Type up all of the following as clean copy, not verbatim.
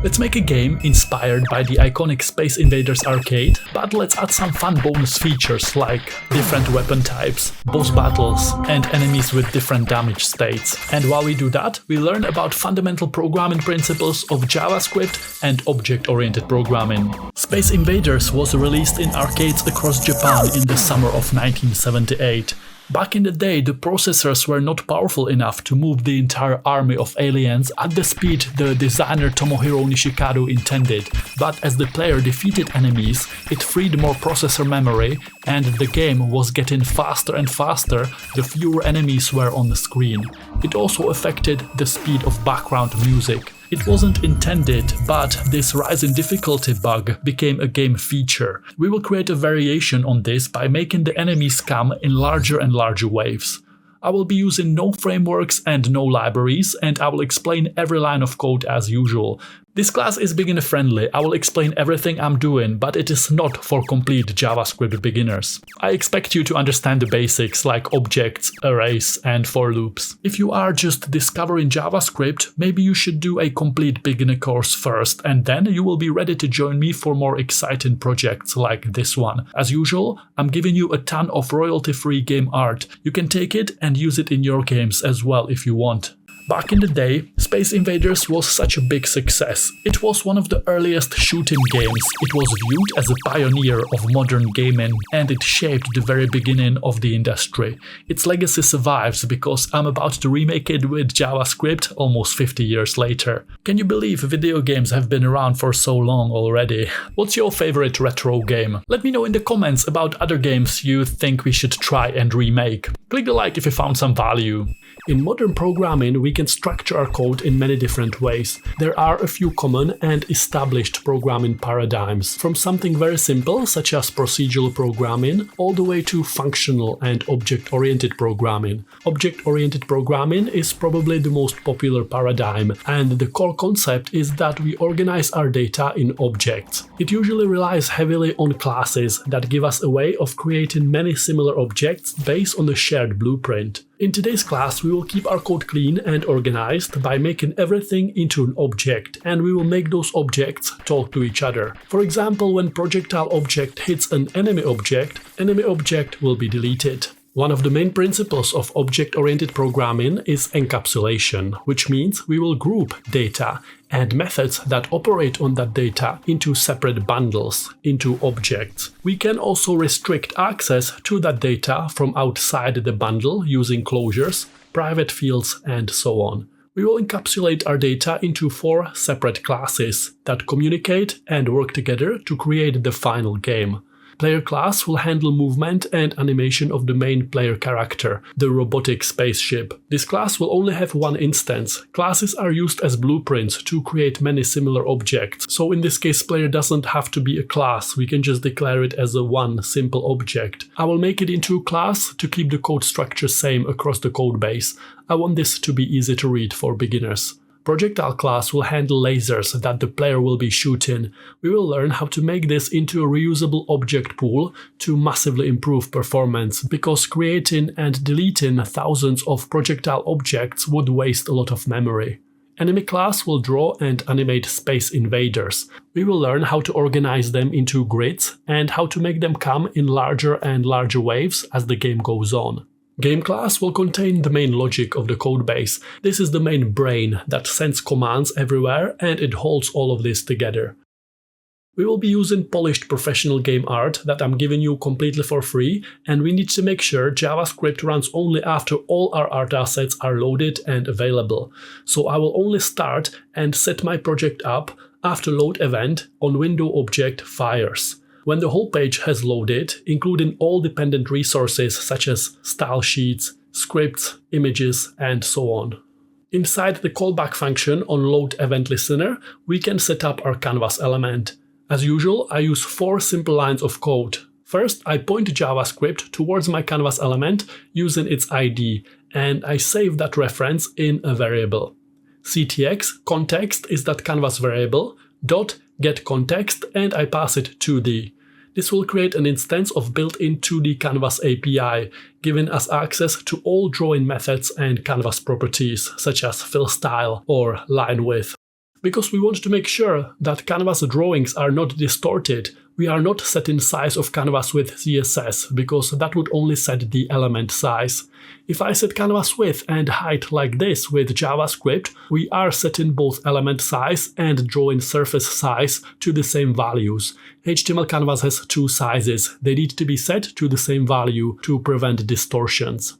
Let's make a game inspired by the iconic Space Invaders arcade, but let's add some fun bonus features like different weapon types, boss battles, and enemies with different damage states. And while we do that, we learn about fundamental programming principles of JavaScript and object-oriented programming. Space Invaders was released in arcades across Japan in the summer of 1978. Back in the day, the processors were not powerful enough to move the entire army of aliens at the speed the designer Tomohiro Nishikado intended, but as the player defeated enemies, it freed more processor memory, and the game was getting faster and faster the fewer enemies were on the screen. It also affected the speed of background music. It wasn't intended, but this rise in difficulty bug became a game feature. We will create a variation on this by making the enemies come in larger and larger waves. I will be using no frameworks and no libraries, and I will explain every line of code as usual. This class is beginner friendly. I will explain everything I'm doing, but it is not for complete JavaScript beginners. I expect you to understand the basics like objects, arrays, and for loops. If you are just discovering JavaScript, maybe you should do a complete beginner course first, and then you will be ready to join me for more exciting projects like this one. As usual, I'm giving you a ton of royalty-free game art. You can take it and use it in your games as well if you want. Back in the day, Space Invaders was such a big success. It was one of the earliest shooting games, it was viewed as a pioneer of modern gaming, and it shaped the very beginning of the industry. Its legacy survives because I'm about to remake it with JavaScript almost 50 years later. Can you believe video games have been around for so long already? What's your favorite retro game? Let me know in the comments about other games you think we should try and remake. Click the like if you found some value. In modern programming, we can structure our code in many different ways. There are a few common and established programming paradigms, from something very simple, such as procedural programming, all the way to functional and object-oriented programming. Object-oriented programming is probably the most popular paradigm, and the core concept is that we organize our data in objects. It usually relies heavily on classes that give us a way of creating many similar objects based on a shared blueprint. In today's class, we will keep our code clean and organized by making everything into an object, and we will make those objects talk to each other. For example, when projectile object hits an enemy object will be deleted. One of the main principles of object-oriented programming is encapsulation, which means we will group data and methods that operate on that data into separate bundles, into objects. We can also restrict access to that data from outside the bundle using closures, private fields, and so on. We will encapsulate our data into 4 separate classes that communicate and work together to create the final game. Player class will handle movement and animation of the main player character, the robotic spaceship. This class will only have one instance. Classes are used as blueprints to create many similar objects, so in this case player doesn't have to be a class, we can just declare it as a one simple object. I will make it into a class to keep the code structure same across the code base. I want this to be easy to read for beginners. Projectile class will handle lasers that the player will be shooting. We will learn how to make this into a reusable object pool to massively improve performance, because creating and deleting thousands of projectile objects would waste a lot of memory. Enemy class will draw and animate space invaders. We will learn how to organize them into grids and how to make them come in larger and larger waves as the game goes on. Game class will contain the main logic of the codebase. This is the main brain that sends commands everywhere, and it holds all of this together. We will be using polished professional game art that I'm giving you completely for free, and we need to make sure JavaScript runs only after all our art assets are loaded and available. So I will only start and set my project up after load event on window object fires. When the whole page has loaded, including all dependent resources such as style sheets, scripts, images, and so on. Inside the callback function on load event listener, we can set up our canvas element. As usual, I use 4 simple lines of code. First, I point JavaScript towards my canvas element using its ID, and I save that reference in a variable. CTX, context, is that canvas variable, dot get context, and I pass it 2D. This will create an instance of built-in 2D Canvas API, giving us access to all drawing methods and canvas properties, such as fill style or line width. Because we want to make sure that canvas drawings are not distorted, we are not setting size of canvas with CSS, because that would only set the element size. If I set canvas width and height like this with JavaScript, we are setting both element size and drawing surface size to the same values. HTML canvas has two sizes. They need to be set to the same value to prevent distortions.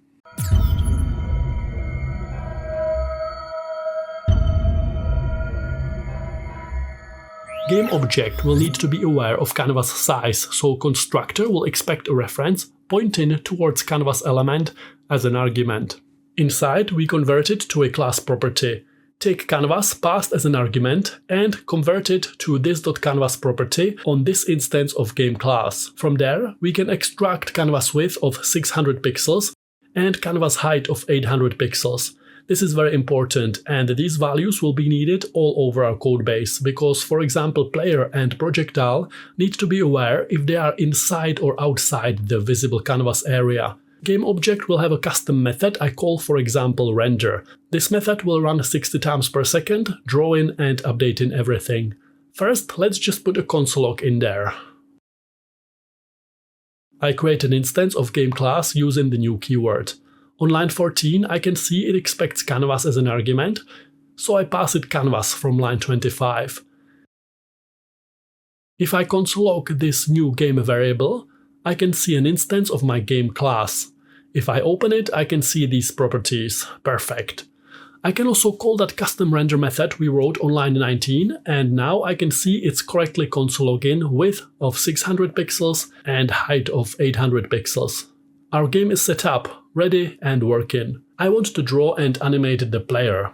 Game object will need to be aware of canvas size, so constructor will expect a reference pointing towards canvas element as an argument. Inside, we convert it to a class property. Take canvas passed as an argument and convert it to this.canvas property on this instance of game class. From there, we can extract canvas width of 600 pixels and canvas height of 800 pixels. This is very important, and these values will be needed all over our codebase because, for example, player and projectile need to be aware if they are inside or outside the visible canvas area. Game object will have a custom method I call, for example, render. This method will run 60 times per second, drawing and updating everything. First, let's just put a console log in there. I create an instance of game class using the new keyword. On line 14, I can see it expects canvas as an argument, so I pass it canvas from line 25. If I console log this new game variable, I can see an instance of my game class. If I open it, I can see these properties. Perfect. I can also call that custom render method we wrote on line 19, and now I can see it's correctly console login width of 600 pixels and height of 800 pixels. Our game is set up, ready and working. I want to draw and animate the player.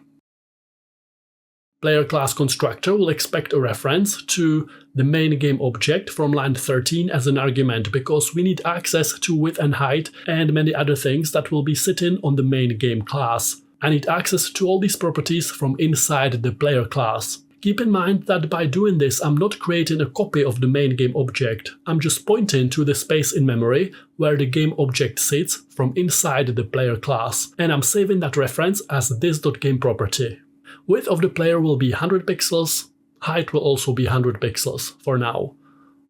Player class constructor will expect a reference to the main game object from line 13 as an argument because we need access to width and height and many other things that will be sitting on the main game class. I need access to all these properties from inside the player class. Keep in mind that by doing this, I'm not creating a copy of the main game object. I'm just pointing to the space in memory where the game object sits from inside the player class, and I'm saving that reference as this.game property. Width of the player will be 100 pixels, height will also be 100 pixels for now.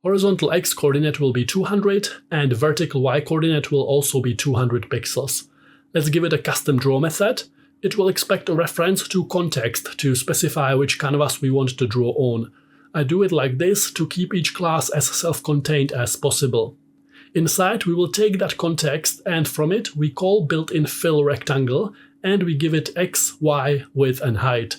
Horizontal x coordinate will be 200, and vertical y coordinate will also be 200 pixels. Let's give it a custom draw method. It will expect a reference to context to specify which canvas we want to draw on. I do it like this to keep each class as self-contained as possible. Inside, we will take that context, and from it we call built-in fill rectangle, and we give it x, y, width and height,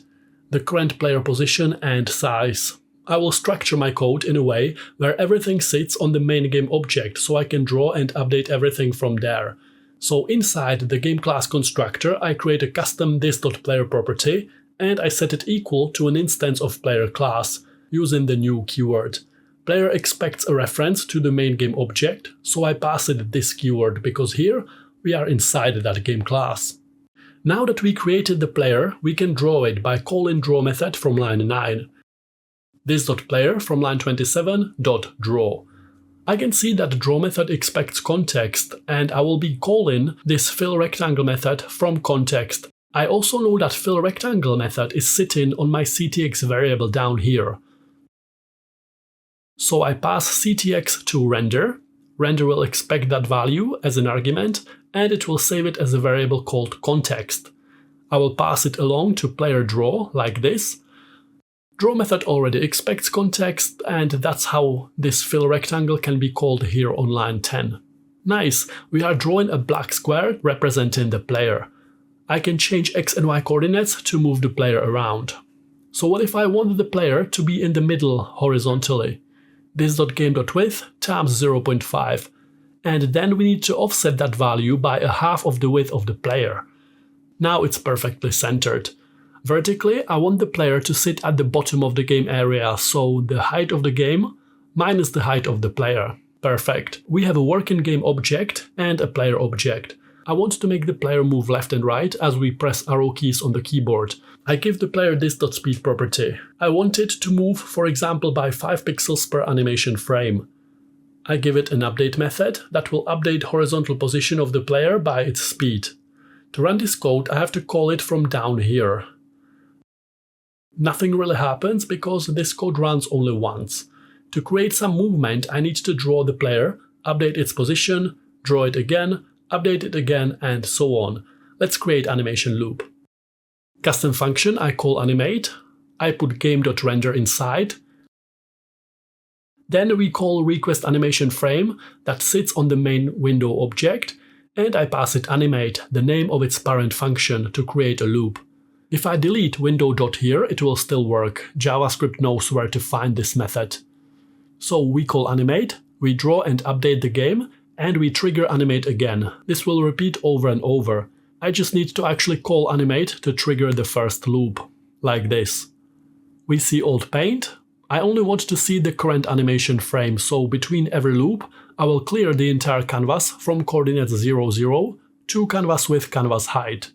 the current player position and size. I will structure my code in a way where everything sits on the main game object so I can draw and update everything from there. So inside the game class constructor, I create a custom this.player property and I set it equal to an instance of player class using the new keyword. Player expects a reference to the main game object, so I pass it this keyword because here we are inside that game class. Now that we created the player, we can draw it by calling draw method from line 9. This.player from line 27.draw. I can see that the draw method expects context, and I will be calling this fill rectangle method from context. I also know that fill rectangle method is sitting on my ctx variable down here. So I pass ctx to render. Render will expect that value as an argument, and it will save it as a variable called context. I will pass it along to player draw like this. Draw method already expects context, and that's how this fill rectangle can be called here on line 10. Nice, we are drawing a black square representing the player. I can change x and y coordinates to move the player around. So what if I want the player to be in the middle horizontally? This.game.width times 0.5, and then we need to offset that value by a half of the width of the player. Now it's perfectly centered. Vertically, I want the player to sit at the bottom of the game area, so the height of the game minus the height of the player. Perfect. We have a working game object and a player object. I want to make the player move left and right as we press arrow keys on the keyboard. I give the player this.speed property. I want it to move, for example, by 5 pixels per animation frame. I give it an update method that will update horizontal position of the player by its speed. To run this code, I have to call it from down here. Nothing really happens because this code runs only once. To create some movement, I need to draw the player, update its position, draw it again, update it again, and so on. Let's create animation loop. Custom function I call animate. I put game.render inside. Then we call request animation frame that sits on the main window object, and I pass it animate, the name of its parent function, to create a loop. If I delete window.here, it will still work. JavaScript knows where to find this method. So we call animate, we draw and update the game, and we trigger animate again. This will repeat over and over. I just need to actually call animate to trigger the first loop, like this. We see old paint. I only want to see the current animation frame, so between every loop, I will clear the entire canvas from coordinates 0, 0 to canvas width, canvas height.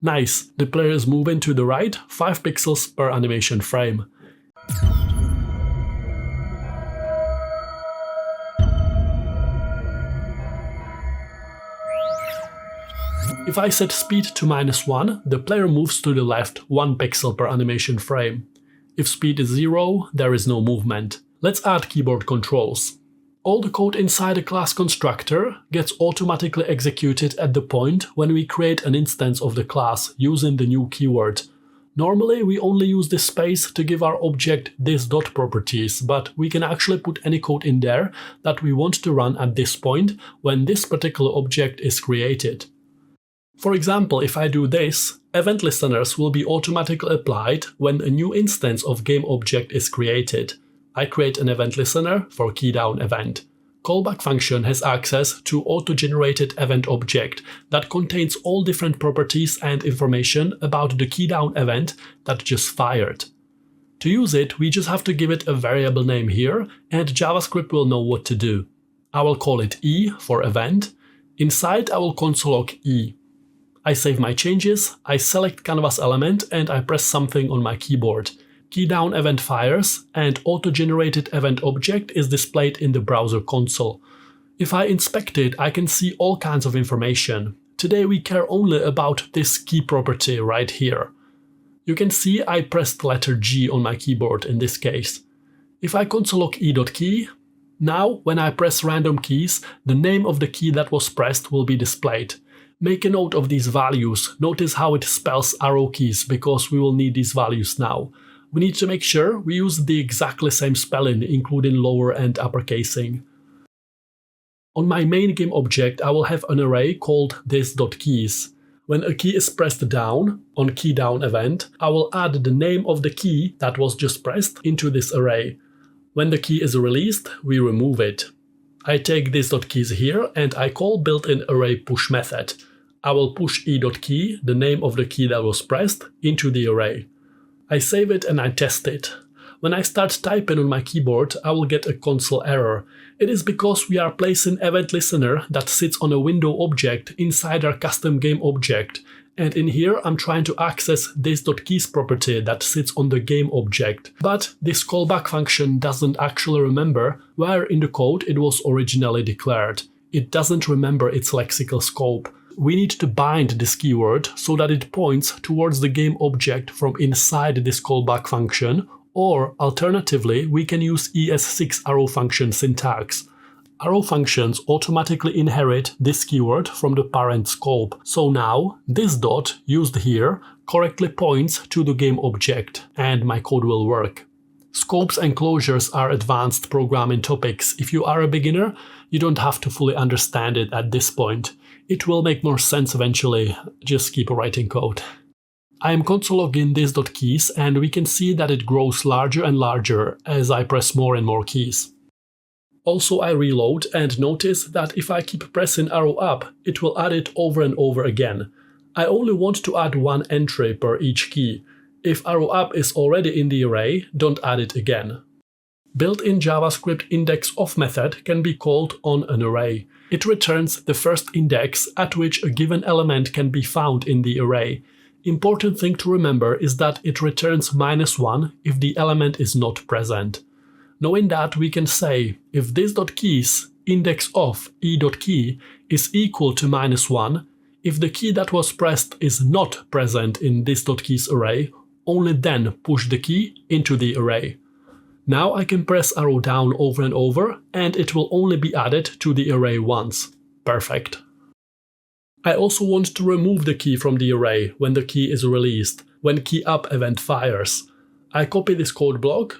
Nice, the player is moving to the right 5 pixels per animation frame. If I set speed to -1, the player moves to the left 1 pixel per animation frame. If speed is 0, there is no movement. Let's add keyboard controls. All the code inside the class constructor gets automatically executed at the point when we create an instance of the class using the new keyword. Normally we only use this space to give our object this dot properties, but we can actually put any code in there that we want to run at this point when this particular object is created. For example, if I do this, event listeners will be automatically applied when a new instance of game object is created. I create an event listener for keydown event. Callback function has access to auto-generated event object that contains all different properties and information about the keydown event that just fired. To use it, we just have to give it a variable name here, and JavaScript will know what to do. I will call it E for event. Inside, I will console log E. I save my changes, I select canvas element, and I press something on my keyboard. Keydown event fires, and auto-generated event object is displayed in the browser console. If I inspect it, I can see all kinds of information. Today we care only about this key property right here. You can see I pressed letter G on my keyboard in this case. If I console log e.key, now when I press random keys, the name of the key that was pressed will be displayed. Make a note of these values. Notice how it spells arrow keys because we will need these values now. We need to make sure we use the exactly same spelling, including lower and uppercasing. On my main game object, I will have an array called this.keys. When a key is pressed down on keydown event, I will add the name of the key that was just pressed into this array. When the key is released, we remove it. I take this.keys here and I call built-in array push method. I will push e.key, the name of the key that was pressed, into the array. I save it and I test it. When I start typing on my keyboard, I will get a console error. It is because we are placing event listener that sits on a window object inside our custom game object. And in here, I'm trying to access this.keys property that sits on the game object. But this callback function doesn't actually remember where in the code it was originally declared. It doesn't remember its lexical scope. We need to bind this keyword so that it points towards the game object from inside this callback function, or alternatively, we can use ES6 arrow function syntax. Arrow functions automatically inherit this keyword from the parent scope. So now, this dot used here correctly points to the game object, and my code will work. Scopes and closures are advanced programming topics. If you are a beginner, you don't have to fully understand it at this point. It will make more sense eventually, just keep writing code. I am console logging this.keys and we can see that it grows larger and larger as I press more and more keys. Also I reload and notice that if I keep pressing arrow up, it will add it over and over again. I only want to add one entry per each key. If arrow up is already in the array, don't add it again. Built-in JavaScript indexOf method can be called on an array. It returns the first index at which a given element can be found in the array. Important thing to remember is that it returns -1 if the element is not present. Knowing that, we can say if this.keys indexOf e.key is equal to -1, if the key that was pressed is not present in this.keys array, only then push the key into the array. Now I can press arrow down over and over, and it will only be added to the array once. Perfect. I also want to remove the key from the array when the key is released, when key up event fires. I copy this code block.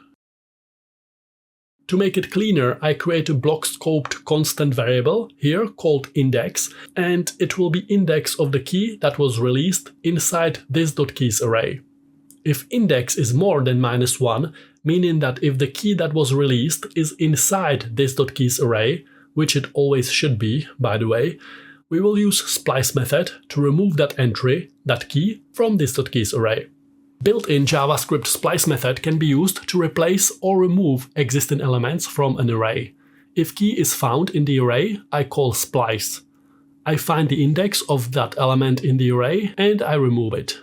To make it cleaner, I create a block scoped constant variable here called index, and it will be index of the key that was released inside this.keys array. If index is more than -1, meaning that if the key that was released is inside this.keys array, which it always should be, by the way, we will use splice method to remove that entry, that key, from this.keys array. Built-in JavaScript splice method can be used to replace or remove existing elements from an array. If key is found in the array, I call splice. I find the index of that element in the array and I remove it.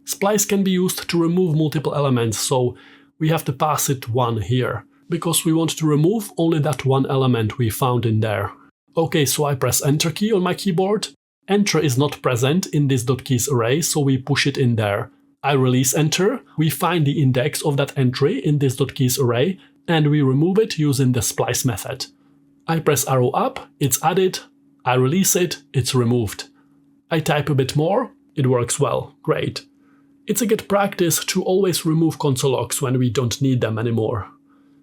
Splice can be used to remove multiple elements, so we have to pass it 1 here, because we want to remove only that one element we found in there. Okay, so I press Enter key on my keyboard. Enter is not present in this.keys array, so we push it in there. I release Enter, we find the index of that entry in this.keys array, and we remove it using the splice method. I press arrow up, it's added, I release it, it's removed. I type a bit more, it works well, great. It's a good practice to always remove console logs when we don't need them anymore.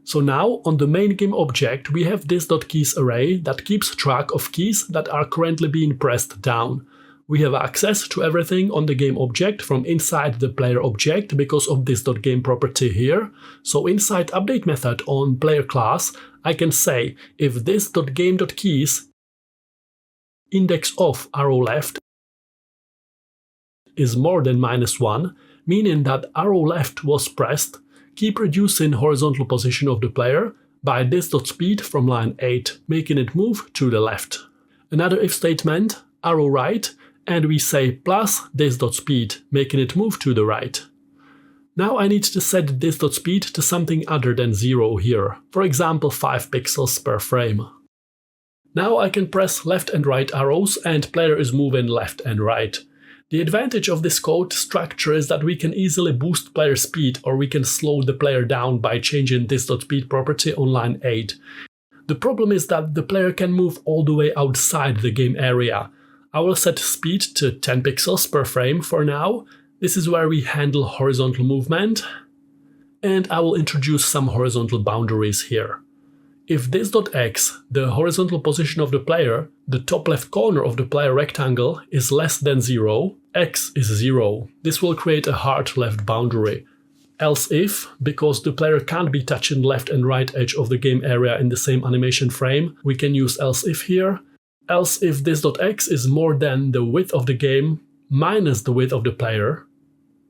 So now, on the main game object, we have this.keys array that keeps track of keys that are currently being pressed down. We have access to everything on the game object from inside the player object because of this.game property here. So inside update method on player class, I can say if this.game.keys index of arrow left is more than -1, meaning that arrow left was pressed, keep reducing horizontal position of the player by this.speed from line 8, making it move to the left. Another if statement, arrow right, and we say plus this.speed, making it move to the right. Now I need to set this.speed to something other than 0 here, for example 5 pixels per frame. Now I can press left and right arrows and player is moving left and right. The advantage of this code structure is that we can easily boost player speed, or we can slow the player down by changing this.speed property on line 8. The problem is that the player can move all the way outside the game area. I will set speed to 10 pixels per frame for now. This is where we handle horizontal movement, and I will introduce some horizontal boundaries here. If this.x, the horizontal position of the player, the top left corner of the player rectangle, is less than 0, x is 0. This will create a hard left boundary. Else if, because the player can't be touching left and right edge of the game area in the same animation frame, we can use else if here. Else if this.x is more than the width of the game minus the width of the player,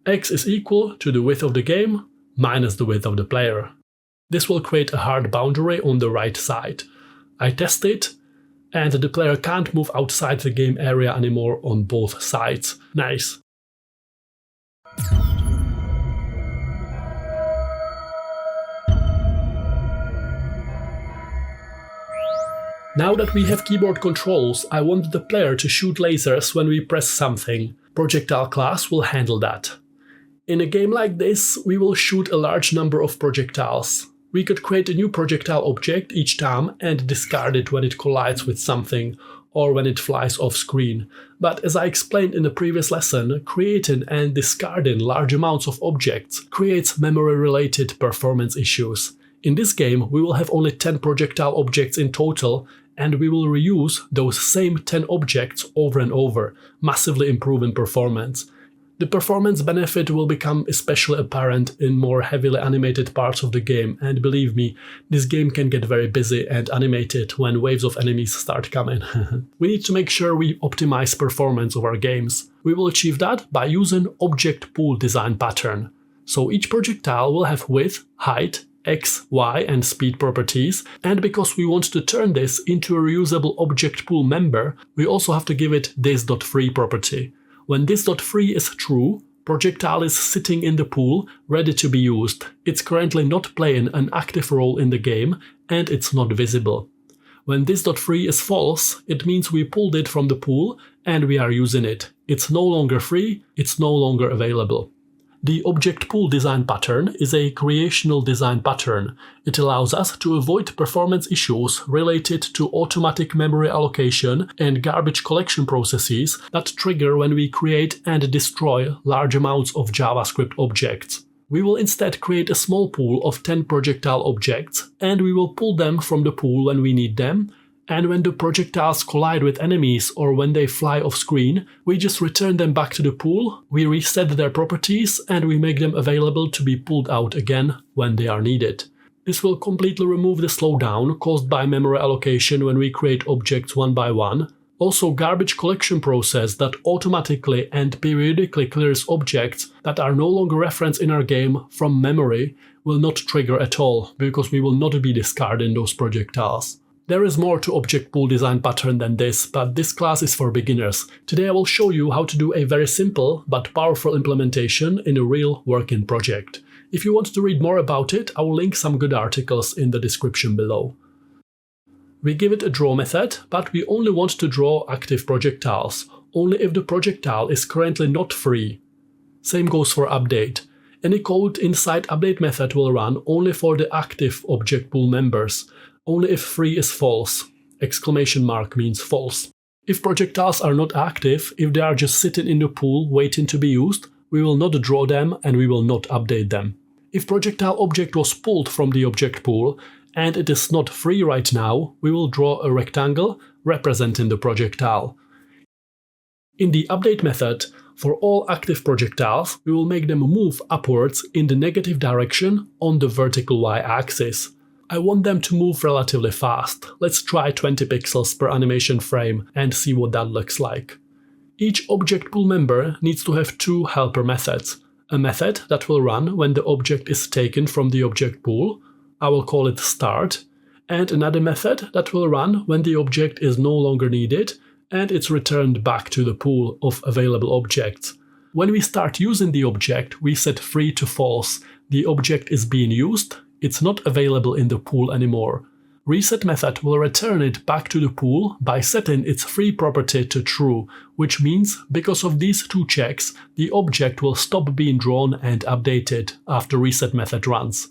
x is equal to the width of the game minus the width of the player. This will create a hard boundary on the right side. I test it, and the player can't move outside the game area anymore on both sides. Nice. Now that we have keyboard controls, I want the player to shoot lasers when we press something. Projectile class will handle that. In a game like this, we will shoot a large number of projectiles. We could create a new projectile object each time and discard it when it collides with something or when it flies off screen. But as I explained in the previous lesson, creating and discarding large amounts of objects creates memory-related performance issues. In this game, we will have only 10 projectile objects in total, and we will reuse those same 10 objects over and over, massively improving performance. The performance benefit will become especially apparent in more heavily animated parts of the game, and believe me, this game can get very busy and animated when waves of enemies start coming. We need to make sure we optimize performance of our games. We will achieve that by using object pool design pattern. So each projectile will have width, height, x, y, and speed properties, and because we want to turn this into a reusable object pool member, we also have to give it this.free property. When this.free is true, projectile is sitting in the pool, ready to be used. It's currently not playing an active role in the game, and it's not visible. When this.free is false, it means we pulled it from the pool and we are using it. It's no longer free, it's no longer available. The object pool design pattern is a creational design pattern. It allows us to avoid performance issues related to automatic memory allocation and garbage collection processes that trigger when we create and destroy large amounts of JavaScript objects. We will instead create a small pool of 10 projectile objects, and we will pull them from the pool when we need them. And when the projectiles collide with enemies or when they fly off screen, we just return them back to the pool, we reset their properties, and we make them available to be pulled out again when they are needed. This will completely remove the slowdown caused by memory allocation when we create objects one by one. Also, garbage collection process that automatically and periodically clears objects that are no longer referenced in our game from memory will not trigger at all, because we will not be discarding those projectiles. There is more to object pool design pattern than this, but this class is for beginners. Today I will show you how to do a very simple but powerful implementation in a real working project. If you want to read more about it, I will link some good articles in the description below. We give it a draw method, but we only want to draw active projectiles, only if the projectile is currently not free. Same goes for update. Any code inside update method will run only for the active object pool members. Only if free is false. Exclamation mark means false. If projectiles are not active, if they are just sitting in the pool waiting to be used, we will not draw them and we will not update them. If projectile object was pulled from the object pool and it is not free right now, we will draw a rectangle representing the projectile. In the update method, for all active projectiles, we will make them move upwards in the negative direction on the vertical y-axis. I want them to move relatively fast. Let's try 20 pixels per animation frame and see what that looks like. Each object pool member needs to have two helper methods. A method that will run when the object is taken from the object pool, I will call it start, and another method that will run when the object is no longer needed and it's returned back to the pool of available objects. When we start using the object, we set free to false. The object is being used. It's not available in the pool anymore. Reset method will return it back to the pool by setting its free property to true, which means because of these two checks, the object will stop being drawn and updated after reset method runs.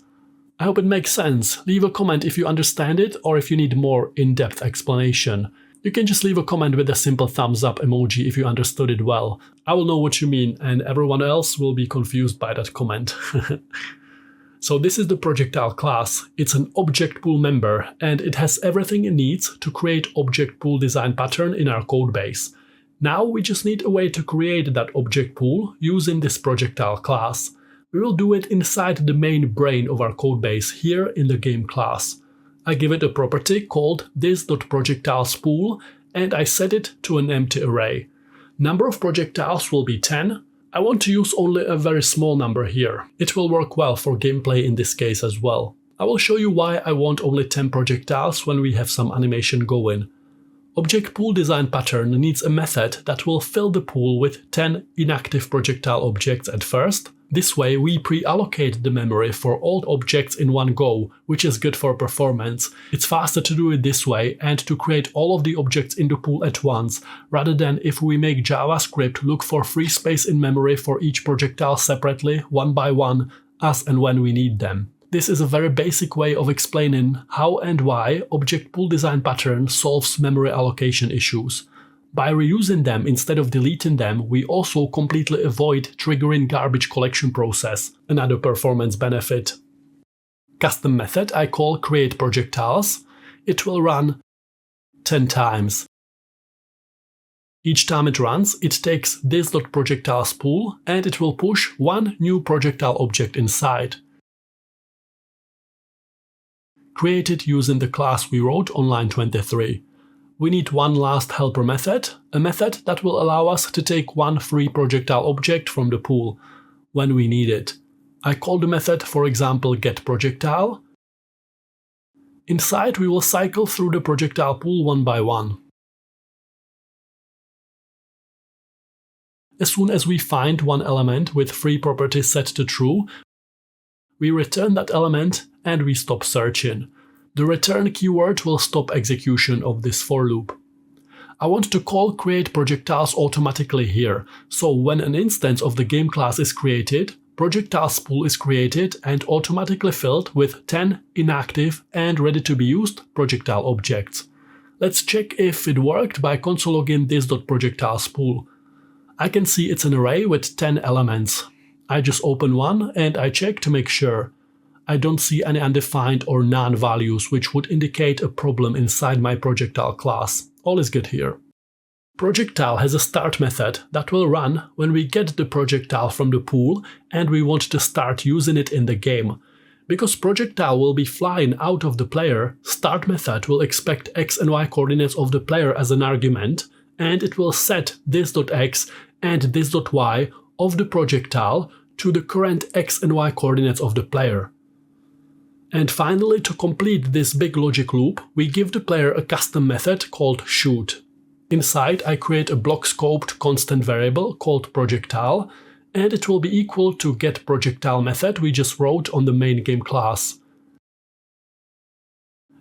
I hope it makes sense. Leave a comment if you understand it or if you need more in-depth explanation. You can just leave a comment with a simple thumbs up emoji if you understood it well. I will know what you mean and everyone else will be confused by that comment. So this is the projectile class. It's an object pool member and it has everything it needs to create object pool design pattern in our codebase. Now we just need a way to create that object pool using this projectile class. We will do it inside the main brain of our codebase here in the game class. I give it a property called this.projectilespool and I set it to an empty array. Number of projectiles will be 10. I want to use only a very small number here. It will work well for gameplay in this case as well. I will show you why I want only 10 projectiles when we have some animation going. Object pool design pattern needs a method that will fill the pool with 10 inactive projectile objects at first. This way we pre-allocate the memory for all objects in one go, which is good for performance. It's faster to do it this way and to create all of the objects in the pool at once, rather than if we make JavaScript look for free space in memory for each projectile separately, one by one, as and when we need them. This is a very basic way of explaining how and why object pool design pattern solves memory allocation issues. By reusing them instead of deleting them, we also completely avoid triggering garbage collection process, another performance benefit. Custom method I call create projectiles. It will run 10 times. Each time it runs, it takes this.projectilespool and it will push one new projectile object inside. Created using the class we wrote on line 23. We need one last helper method, a method that will allow us to take one free projectile object from the pool when we need it. I call the method, for example, getProjectile. Inside, we will cycle through the projectile pool one by one. As soon as we find one element with free property set to true, we return that element and we stop searching. The return keyword will stop execution of this for loop. I want to call create projectiles automatically here, so when an instance of the game class is created, projectiles pool is created and automatically filled with 10 inactive and ready-to-be-used projectile objects. Let's check if it worked by console login this.projectiles pool. I can see it's an array with 10 elements. I just open one and I check to make sure. I don't see any undefined or none values which would indicate a problem inside my projectile class. All is good here. Projectile has a start method that will run when we get the projectile from the pool and we want to start using it in the game. Because projectile will be flying out of the player, start method will expect x and y coordinates of the player as an argument, and it will set this.x and this.y of the projectile to the current x and y coordinates of the player. And finally, to complete this big logic loop, we give the player a custom method called shoot. Inside, I create a block-scoped constant variable called projectile, and it will be equal to getProjectile method we just wrote on the main game class.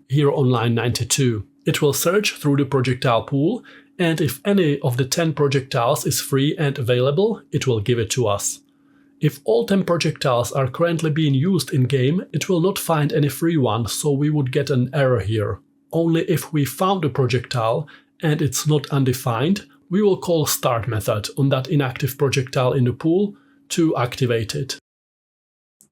Here on line 92. It will search through the projectile pool, and if any of the 10 projectiles is free and available, it will give it to us. If all 10 projectiles are currently being used in-game, it will not find any free ones, so we would get an error here. Only if we found a projectile and it's not undefined, we will call start method on that inactive projectile in the pool to activate it.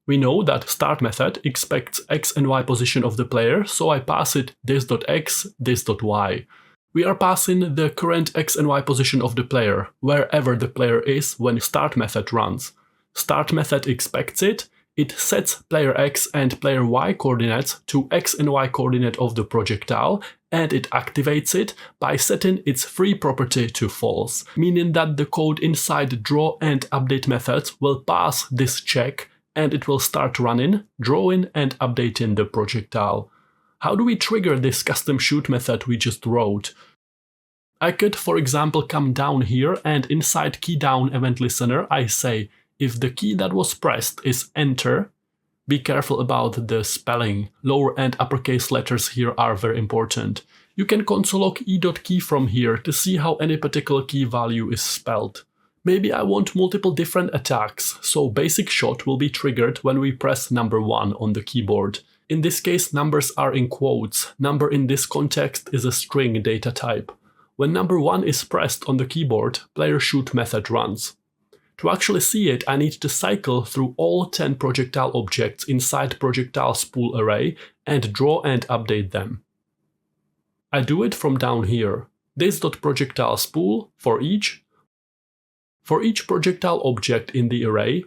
We know that start method expects x and y position of the player, so I pass it this.x, this.y. We are passing the current x and y position of the player, wherever the player is when start method runs. Start method expects it, it sets player x and player y coordinates to x and y coordinate of the projectile, and it activates it by setting its free property to false, meaning that the code inside draw and update methods will pass this check and it will start running, drawing and updating the projectile. How do we trigger this custom shoot method we just wrote? I could, for example, come down here and inside key down event listener I say, if the key that was pressed is enter, be careful about the spelling. Lower and uppercase letters here are very important. You can console log e.key from here to see how any particular key value is spelled. Maybe I want multiple different attacks, so basic shot will be triggered when we press number 1 on the keyboard. In this case, numbers are in quotes. Number in this context is a string data type. When number 1 is pressed on the keyboard, player shoot method runs. To actually see it, I need to cycle through all 10 projectile objects inside projectiles pool array and draw and update them. I do it from down here. This.projectiles pool for each projectile object in the array,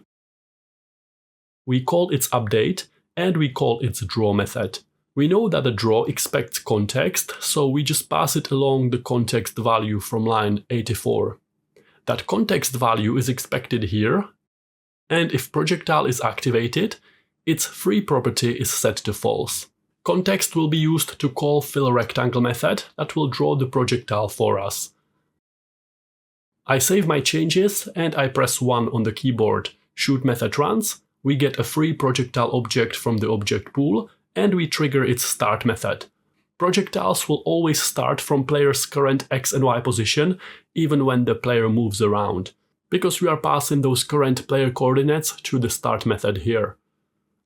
we call its update and we call its draw method. We know that the draw expects context, so we just pass it along the context value from line 84. That context value is expected here, and if projectile is activated, its free property is set to false. Context will be used to call fillRectangle method that will draw the projectile for us. I save my changes and I press 1 on the keyboard. Shoot method runs, we get a free projectile object from the object pool, and we trigger its start method. Projectiles will always start from player's current x and y position, even when the player moves around, because we are passing those current player coordinates to the start method here.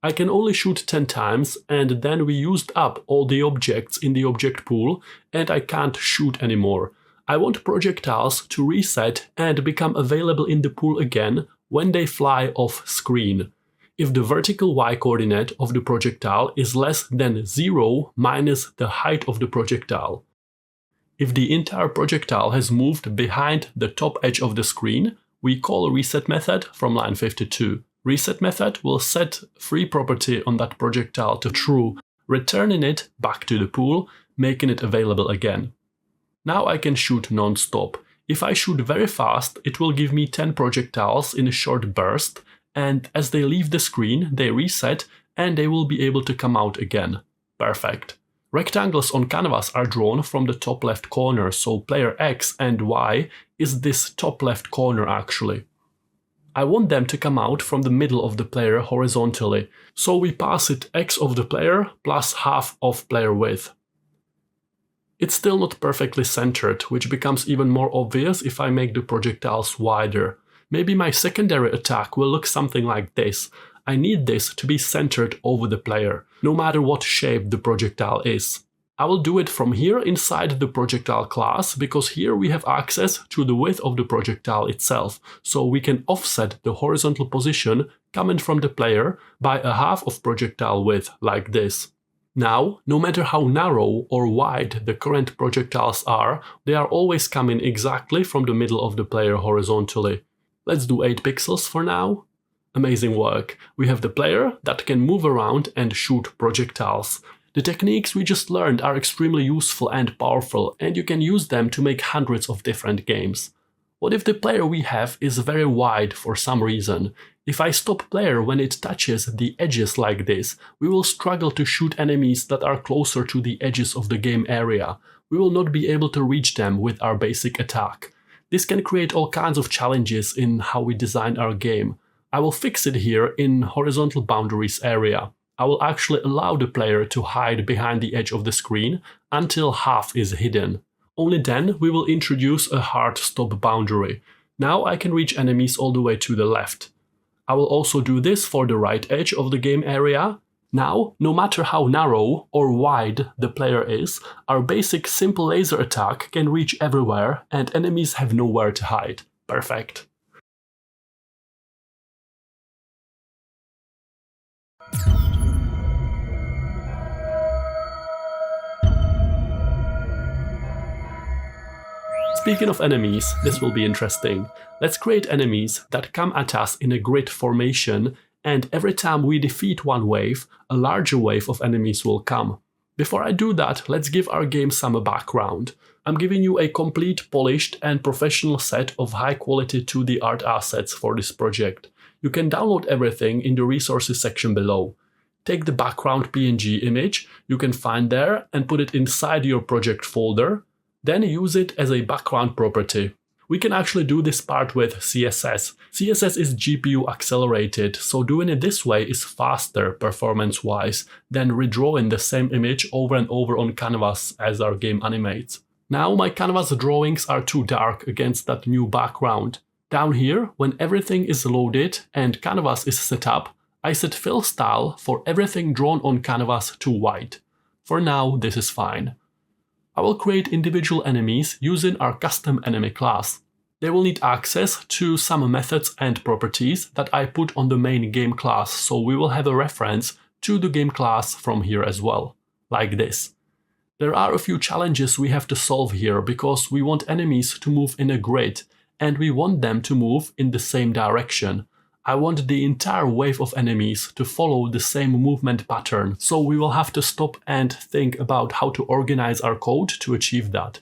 I can only shoot 10 times, and then we used up all the objects in the object pool, and I can't shoot anymore. I want projectiles to reset and become available in the pool again when they fly off screen. If the vertical y coordinate of the projectile is less than 0 minus the height of the projectile. If the entire projectile has moved behind the top edge of the screen, we call a reset method from line 52. Reset method will set free property on that projectile to true, returning it back to the pool, making it available again. Now I can shoot non-stop. If I shoot very fast, it will give me 10 projectiles in a short burst, and as they leave the screen, they reset and they will be able to come out again. Perfect. Rectangles on canvas are drawn from the top left corner, so player X and Y is this top left corner actually. I want them to come out from the middle of the player horizontally, so we pass it X of the player plus half of player width. It's still not perfectly centered, which becomes even more obvious if I make the projectiles wider. Maybe my secondary attack will look something like this. I need this to be centered over the player, no matter what shape the projectile is. I will do it from here inside the projectile class, because here we have access to the width of the projectile itself, so we can offset the horizontal position coming from the player by a half of projectile width, like this. Now, no matter how narrow or wide the current projectiles are, they are always coming exactly from the middle of the player horizontally. Let's do 8 pixels for now. Amazing work. We have the player that can move around and shoot projectiles. The techniques we just learned are extremely useful and powerful, and you can use them to make hundreds of different games. What if the player we have is very wide for some reason? If I stop player when it touches the edges like this, we will struggle to shoot enemies that are closer to the edges of the game area. We will not be able to reach them with our basic attack. This can create all kinds of challenges in how we design our game. I will fix it here in horizontal boundaries area. I will actually allow the player to hide behind the edge of the screen until half is hidden. Only then we will introduce a hard stop boundary. Now I can reach enemies all the way to the left. I will also do this for the right edge of the game area. Now, no matter how narrow or wide the player is, our basic simple laser attack can reach everywhere and enemies have nowhere to hide. Perfect. Speaking of enemies, this will be interesting. Let's create enemies that come at us in a grid formation, and every time we defeat one wave, a larger wave of enemies will come. Before I do that, let's give our game some background. I'm giving you a complete, polished and professional set of high-quality 2D art assets for this project. You can download everything in the resources section below. Take the background PNG image you can find there and put it inside your project folder. Then use it as a background property. We can actually do this part with CSS. CSS is GPU accelerated, so doing it this way is faster performance-wise than redrawing the same image over and over on canvas as our game animates. Now my canvas drawings are too dark against that new background. Down here, when everything is loaded and canvas is set up, I set fill style for everything drawn on canvas to white. For now, this is fine. I will create individual enemies using our custom enemy class. They will need access to some methods and properties that I put on the main game class, so we will have a reference to the game class from here as well, like this. There are a few challenges we have to solve here because we want enemies to move in a grid and we want them to move in the same direction. I want the entire wave of enemies to follow the same movement pattern, so we will have to stop and think about how to organize our code to achieve that.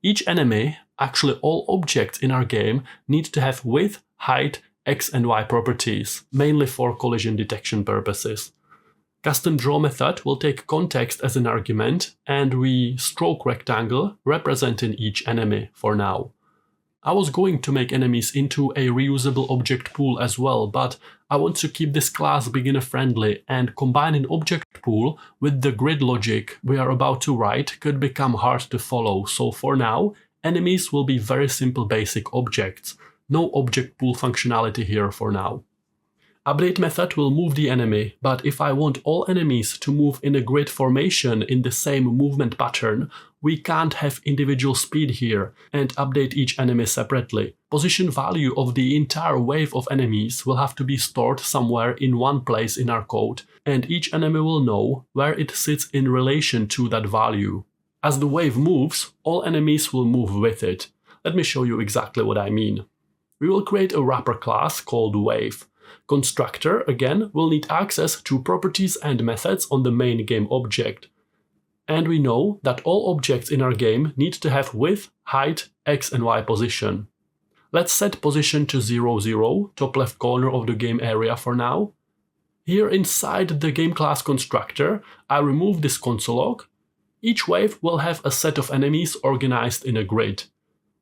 Each enemy, actually all objects in our game, need to have width, height, X and Y properties, mainly for collision detection purposes. Custom draw method will take context as an argument, and we stroke rectangle representing each enemy for now. I was going to make enemies into a reusable object pool as well, but I want to keep this class beginner friendly, and combining object pool with the grid logic we are about to write could become hard to follow, so for now, enemies will be very simple basic objects. No object pool functionality here for now. Update method will move the enemy, but if I want all enemies to move in a grid formation in the same movement pattern, we can't have individual speed here and update each enemy separately. Position value of the entire wave of enemies will have to be stored somewhere in one place in our code, and each enemy will know where it sits in relation to that value. As the wave moves, all enemies will move with it. Let me show you exactly what I mean. We will create a wrapper class called wave. Constructor, again, will need access to properties and methods on the main game object. And we know that all objects in our game need to have width, height, X and Y position. Let's set position to 0, 0, top left corner of the game area for now. Here inside the game class constructor, I remove this console log. Each wave will have a set of enemies organized in a grid.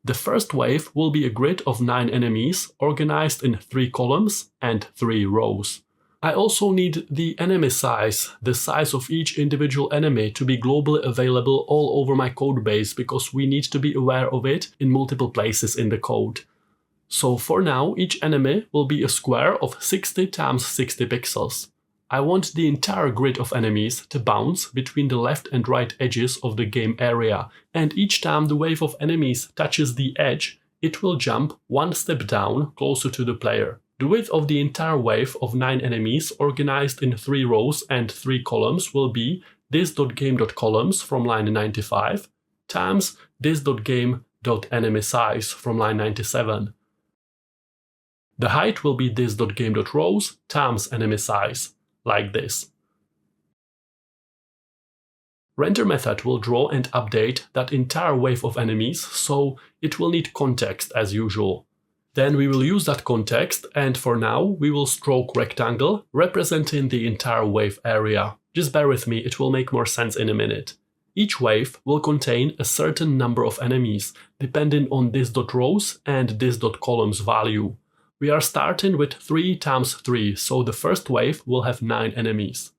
The first wave will be a grid of 9 enemies organized in 3 columns and 3 rows. I also need the enemy size, the size of each individual enemy, to be globally available all over my code base because we need to be aware of it in multiple places in the code. So for now, each enemy will be a square of 60 times 60 pixels. I want the entire grid of enemies to bounce between the left and right edges of the game area, and each time the wave of enemies touches the edge, it will jump one step down closer to the player. The width of the entire wave of 9 enemies organized in 3 rows and 3 columns will be this.game.columns from line 95 times this.game.enemy_size from line 97. The height will be this.game.rows times enemy size, like this. Render method will draw and update that entire wave of enemies, so it will need context as usual. Then we will use that context, and for now we will stroke rectangle representing the entire wave area. Just bear with me, it will make more sense in a minute. Each wave will contain a certain number of enemies, depending on this.rows and this.columns value. We are starting with 3 times 3, so the first wave will have 9 enemies.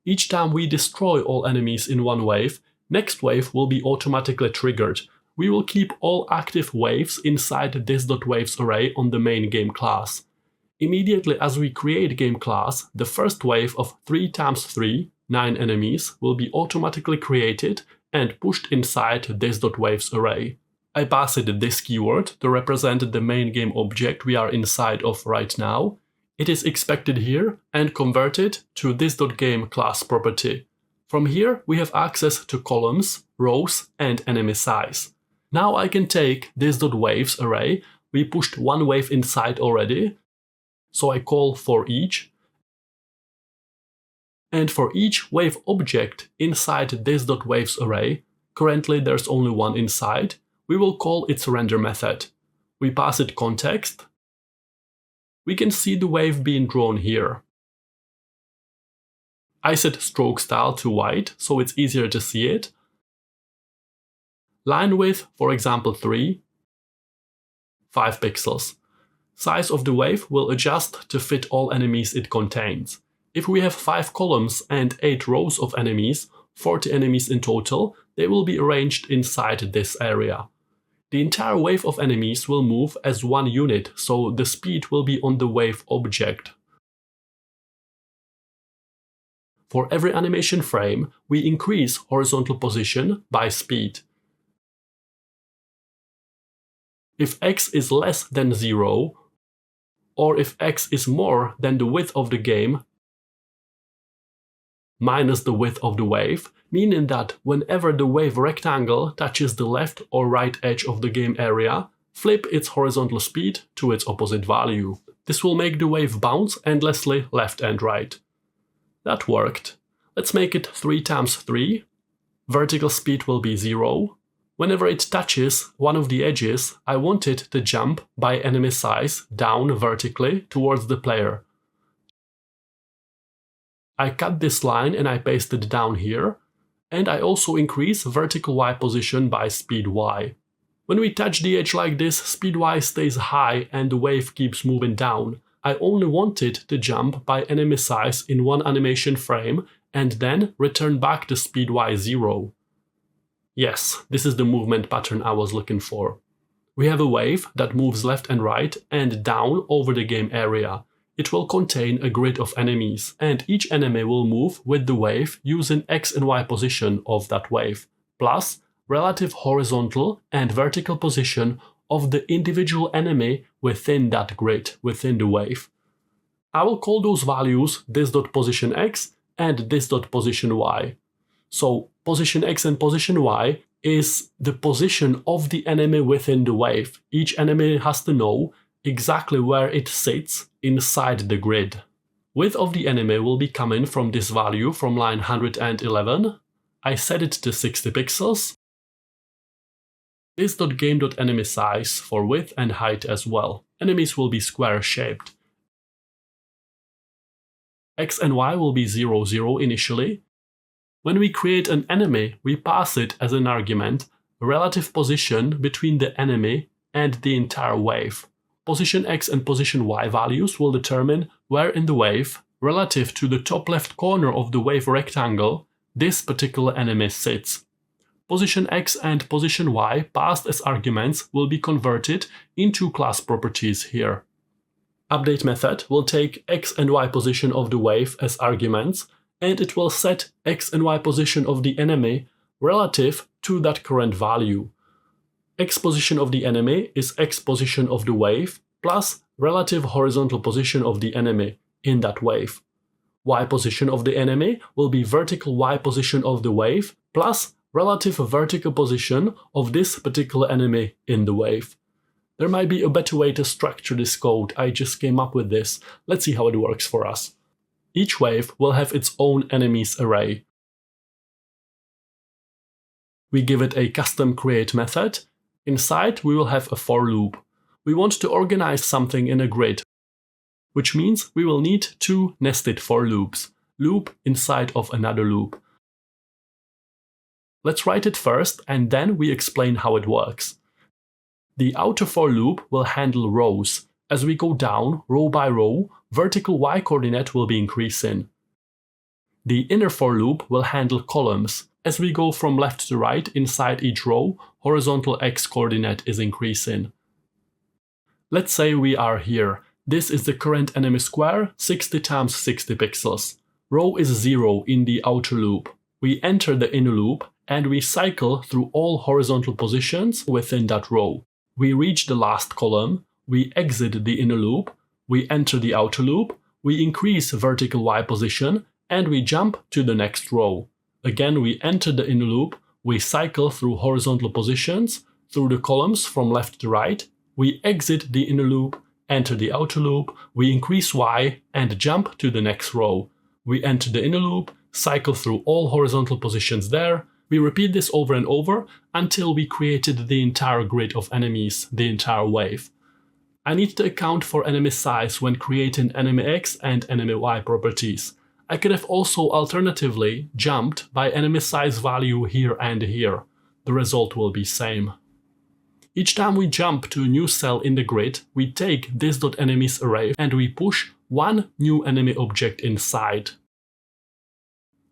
Each time we destroy all enemies in one wave, next wave will be automatically triggered. We will keep all active waves inside this.waves array on the main game class. Immediately as we create game class, the first wave of 3 times 3, 9 enemies, will be automatically created and pushed inside this.waves array. I pass it this keyword to represent the main game object we are inside of right now. It is expected here and converted to this.game class property. From here we have access to columns, rows and enemy size. Now I can take this.waves array, we pushed one wave inside already, so I call for each. And for each wave object inside this.waves array, currently there's only one inside, we will call its render method. We pass it context. We can see the wave being drawn here. I set stroke style to white, so it's easier to see it. Line width, for example 3, 5 pixels. Size of the wave will adjust to fit all enemies it contains. If we have 5 columns and 8 rows of enemies, 40 enemies in total, they will be arranged inside this area. The entire wave of enemies will move as one unit, so the speed will be on the wave object. For every animation frame, we increase horizontal position by speed. If x is less than 0, or if x is more than the width of the game minus the width of the wave, meaning that whenever the wave rectangle touches the left or right edge of the game area, flip its horizontal speed to its opposite value. This will make the wave bounce endlessly left and right. That worked. Let's make it 3 times 3. Vertical speed will be 0. Whenever it touches one of the edges, I want it to jump by enemy size down vertically towards the player. I cut this line and I paste it down here, and I also increase vertical Y position by speed Y. When we touch the edge like this, speed Y stays high and the wave keeps moving down. I only want it to jump by enemy size in one animation frame and then return back to speed Y 0. Yes, this is the movement pattern I was looking for. We have a wave that moves left and right and down over the game area. It will contain a grid of enemies, and each enemy will move with the wave using X and Y position of that wave, plus relative horizontal and vertical position of the individual enemy within that grid, within the wave. I will call those values this.position X and this.position Y. So position X and position Y is the position of the enemy within the wave. Each enemy has to know exactly where it sits inside the grid. Width of the enemy will be coming from this value from line 111. I set it to 60 pixels. This.game.enemy size for width and height as well. Enemies will be square shaped. X and Y will be 0, 0 initially. When we create an enemy, we pass it as an argument relative position between the enemy and the entire wave. Position X and position Y values will determine where in the wave, relative to the top left corner of the wave rectangle, this particular enemy sits. Position X and position Y passed as arguments will be converted into class properties here. Update method will take X and Y position of the wave as arguments, and it will set X and Y position of the enemy relative to that current value. X position of the enemy is X position of the wave plus relative horizontal position of the enemy in that wave. Y position of the enemy will be vertical Y position of the wave plus relative vertical position of this particular enemy in the wave. There might be a better way to structure this code. I just came up with this. Let's see how it works for us. Each wave will have its own enemies array. We give it a custom create method. Inside, we will have a for loop. We want to organize something in a grid, which means we will need two nested for loops, loop inside of another loop. Let's write it first, and then we explain how it works. The outer for loop will handle rows. As we go down, row by row, vertical Y coordinate will be increasing. The inner for loop will handle columns. As we go from left to right inside each row, horizontal X coordinate is increasing. Let's say we are here. This is the current enemy square, 60 times 60 pixels. Row is 0 in the outer loop. We enter the inner loop and we cycle through all horizontal positions within that row. We reach the last column, we exit the inner loop, we enter the outer loop, we increase vertical Y position, and we jump to the next row. Again, we enter the inner loop, we cycle through horizontal positions, through the columns from left to right, we exit the inner loop, enter the outer loop, we increase Y and jump to the next row. We enter the inner loop, cycle through all horizontal positions there. We repeat this over and over until we created the entire grid of enemies, the entire wave. I need to account for enemy size when creating enemy X and enemy Y properties. I could have also alternatively jumped by enemy size value here and here. The result will be same. Each time we jump to a new cell in the grid, we take this.enemies array and we push one new enemy object inside.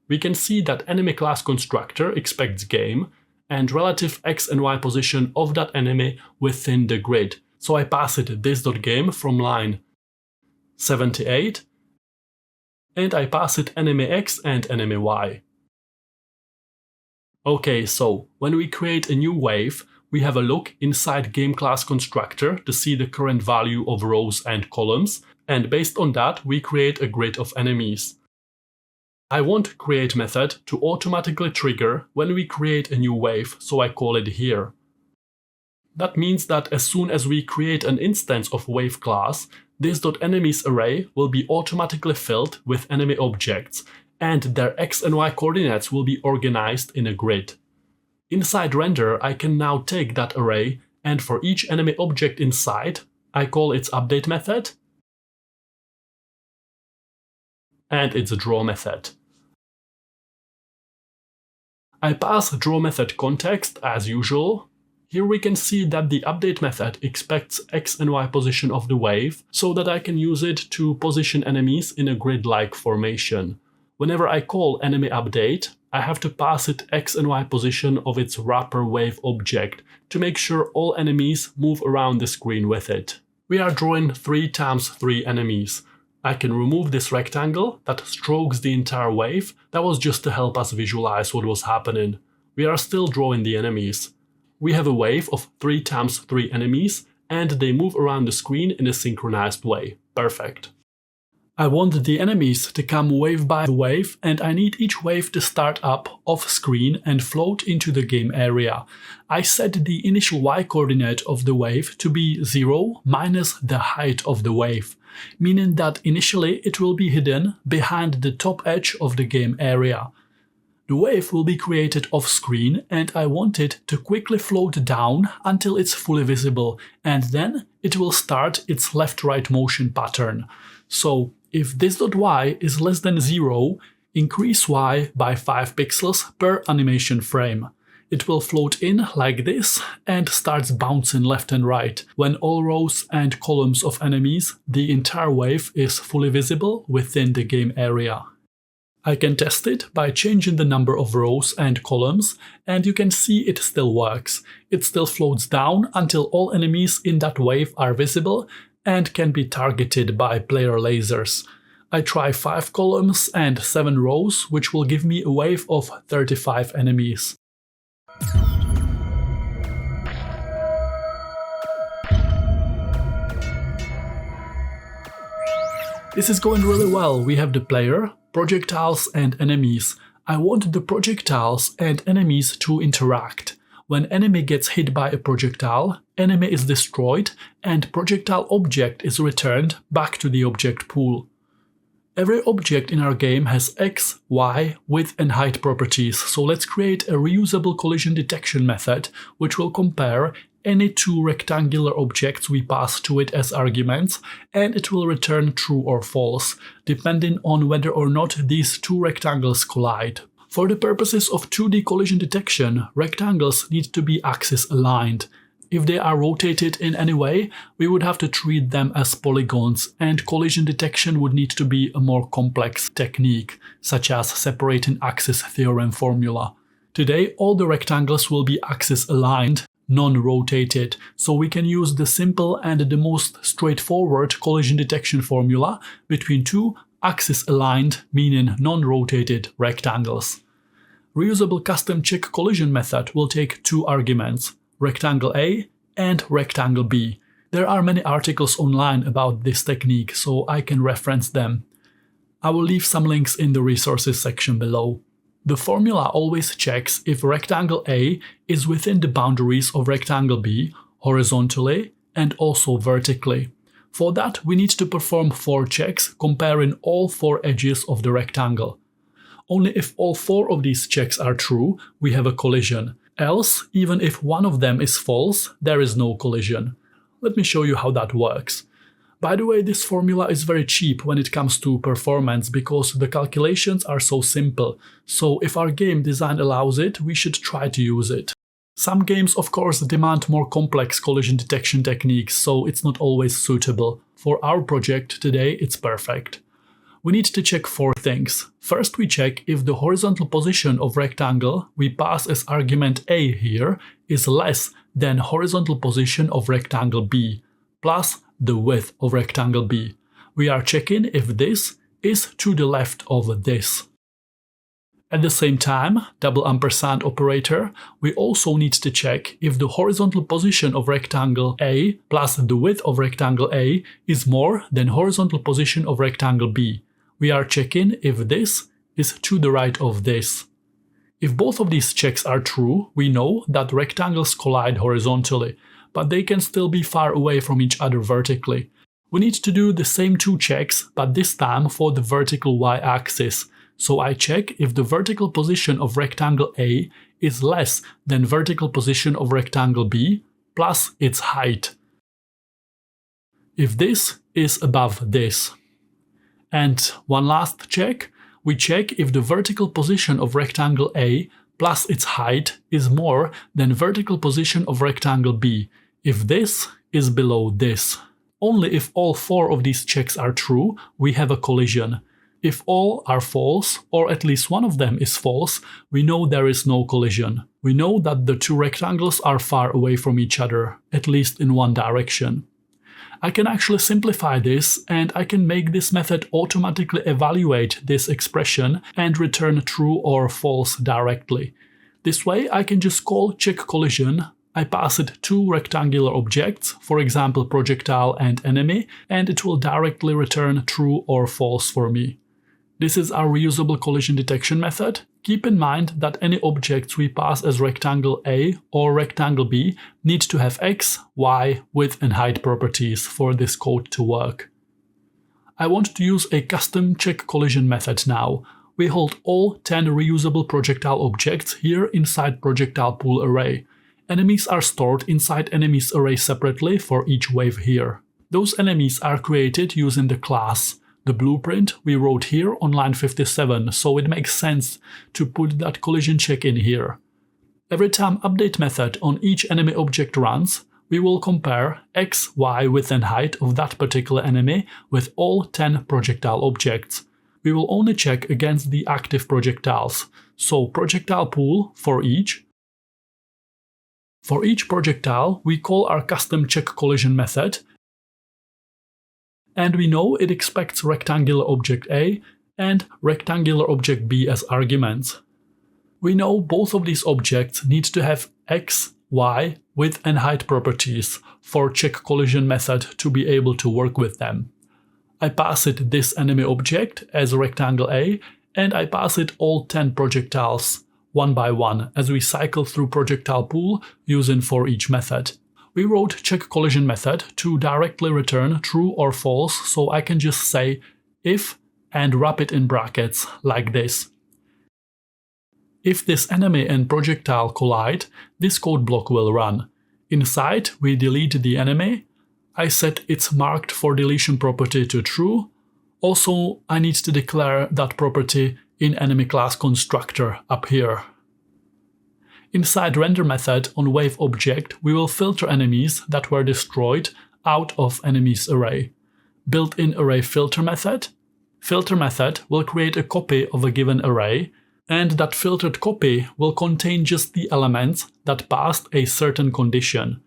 We can see that enemy class constructor expects game and relative X and Y position of that enemy within the grid. So I pass it this.game from line 78 and I pass it enemy X and enemy Y. Okay, so when we create a new wave, we have a look inside game class constructor to see the current value of rows and columns, and based on that we create a grid of enemies. I want create method to automatically trigger when we create a new wave, so I call it here. That means that as soon as we create an instance of wave class, this.enemies array will be automatically filled with enemy objects, and their X and Y coordinates will be organized in a grid. Inside render, I can now take that array, and for each enemy object inside, I call its update method and its draw method. I pass draw method context as usual. Here we can see that the update method expects X and Y position of the wave so that I can use it to position enemies in a grid-like formation. Whenever I call enemy update, I have to pass it X and Y position of its wrapper wave object to make sure all enemies move around the screen with it. We are drawing 3 times 3 enemies. I can remove this rectangle that strokes the entire wave. That was just to help us visualize what was happening. We are still drawing the enemies. We have a wave of 3 times 3 enemies and they move around the screen in a synchronized way. Perfect. I want the enemies to come wave by wave, and I need each wave to start up off screen and float into the game area. I set the initial Y coordinate of the wave to be 0 minus the height of the wave, meaning that initially it will be hidden behind the top edge of the game area. The wave will be created off screen and I want it to quickly float down until it's fully visible, and then it will start its left-right motion pattern. So if this.y is less than 0, increase y by 5 pixels per animation frame. It will float in like this and starts bouncing left and right. When all rows and columns of enemies, the entire wave is fully visible within the game area. I can test it by changing the number of rows and columns, and you can see it still works. It still floats down until all enemies in that wave are visible and can be targeted by player lasers. I try 5 columns and 7 rows, which will give me a wave of 35 enemies. This is going really well. We have the player, projectiles and enemies. I want the projectiles and enemies to interact. When enemy gets hit by a projectile, enemy is destroyed and projectile object is returned back to the object pool. Every object in our game has X, Y, width and height properties, so let's create a reusable collision detection method which will compare any 2 rectangular objects we pass to it as arguments, and it will return true or false, depending on whether or not these 2 rectangles collide. For the purposes of 2D collision detection, rectangles need to be axis aligned. If they are rotated in any way, we would have to treat them as polygons, and collision detection would need to be a more complex technique, such as separating axis theorem formula. Today, all the rectangles will be axis aligned, non-rotated, so we can use the simple and the most straightforward collision detection formula between 2 axis aligned, meaning non-rotated rectangles. Reusable custom check collision method will take 2 arguments, rectangle A and rectangle B. There are many articles online about this technique, so I can reference them. I will leave some links in the resources section below. The formula always checks if rectangle A is within the boundaries of rectangle B horizontally and also vertically. For that, we need to perform 4 checks comparing all 4 edges of the rectangle. Only if all 4 of these checks are true, we have a collision. Else, even if one of them is false, there is no collision. Let me show you how that works. By the way, this formula is very cheap when it comes to performance because the calculations are so simple, so if our game design allows it, we should try to use it. Some games of course demand more complex collision detection techniques, so it's not always suitable. For our project today, it's perfect. We need to check 4 things. First, we check if the horizontal position of rectangle we pass as argument A here is less than horizontal position of rectangle B, plus the width of rectangle B. We are checking if this is to the left of this. At the same time, double ampersand operator, we also need to check if the horizontal position of rectangle A plus the width of rectangle A is more than horizontal position of rectangle B. We are checking if this is to the right of this. If both of these checks are true, we know that rectangles collide horizontally, but they can still be far away from each other vertically. We need to do the same 2 checks, but this time for the vertical y-axis. So I check if the vertical position of rectangle A is less than vertical position of rectangle B plus its height. If this is above this. And one last check, we check if the vertical position of rectangle A plus its height is more than vertical position of rectangle B, if this is below this. Only if all 4 of these checks are true, we have a collision. If all are false, or at least one of them is false, we know there is no collision. We know that the 2 rectangles are far away from each other, at least in one direction. I can actually simplify this, and I can make this method automatically evaluate this expression and return true or false directly. This way I can just call check collision, I pass it 2 rectangular objects, for example projectile and enemy, and it will directly return true or false for me. This is our reusable collision detection method. Keep in mind that any objects we pass as rectangle A or rectangle B need to have X, Y, width and height properties for this code to work. I want to use a custom check collision method now. We hold all 10 reusable projectile objects here inside projectile pool array. Enemies are stored inside enemies array separately for each wave here. Those enemies are created using the class. The blueprint we wrote here on line 57, so it makes sense to put that collision check in here. Every time update method on each enemy object runs, we will compare X, Y, width and height of that particular enemy with all 10 projectile objects. we will only check against the active projectiles. So projectile pool for each. For each projectile, we call our custom check collision method, and we know it expects rectangular object A and rectangular object B as arguments. We know both of these objects need to have x, y, width and height properties for check collision method to be able to work with them. I pass it this enemy object as rectangle A, and I pass it all 10 projectiles one by one as we cycle through projectile pool using for each method. We wrote check collision method to directly return true or false, so I can just say if and wrap it in brackets like this. If this enemy and projectile collide, this code block will run. Inside, we delete the enemy. I set its marked for deletion property to true. Also, I need to declare that property in enemy class constructor up here. Inside render method on wave object, we will filter enemies that were destroyed out of enemies array. Built-in array filter method. Filter method will create a copy of a given array, and that filtered copy will contain just the elements that passed a certain condition.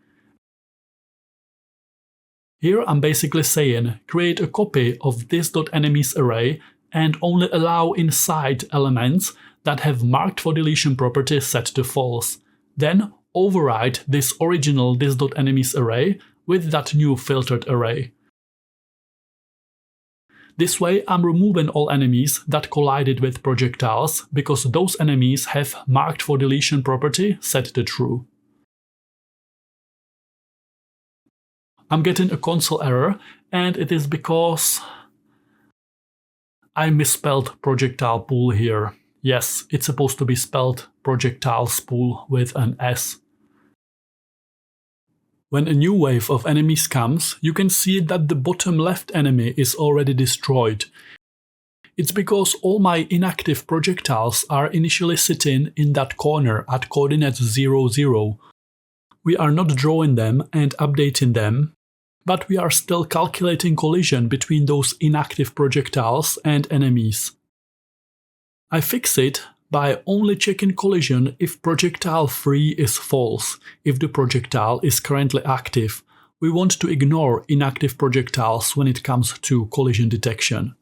Here I'm basically saying create a copy of this.enemies array and only allow inside elements that have marked for deletion property set to false. Then override this original this.enemies array with that new filtered array. This way I'm removing all enemies that collided with projectiles because those enemies have marked for deletion property set to true. I'm getting a console error, and it is because I misspelled projectile pool here. Yes, it's supposed to be spelled projectiles pool with an S. When a new wave of enemies comes, you can see that the bottom left enemy is already destroyed. It's because all my inactive projectiles are initially sitting in that corner at coordinates 0, 0. We are not drawing them and updating them, but we are still calculating collision between those inactive projectiles and enemies. I fix it by only checking collision if projectile 3 is false, if the projectile is currently active. We want to ignore inactive projectiles when it comes to collision detection.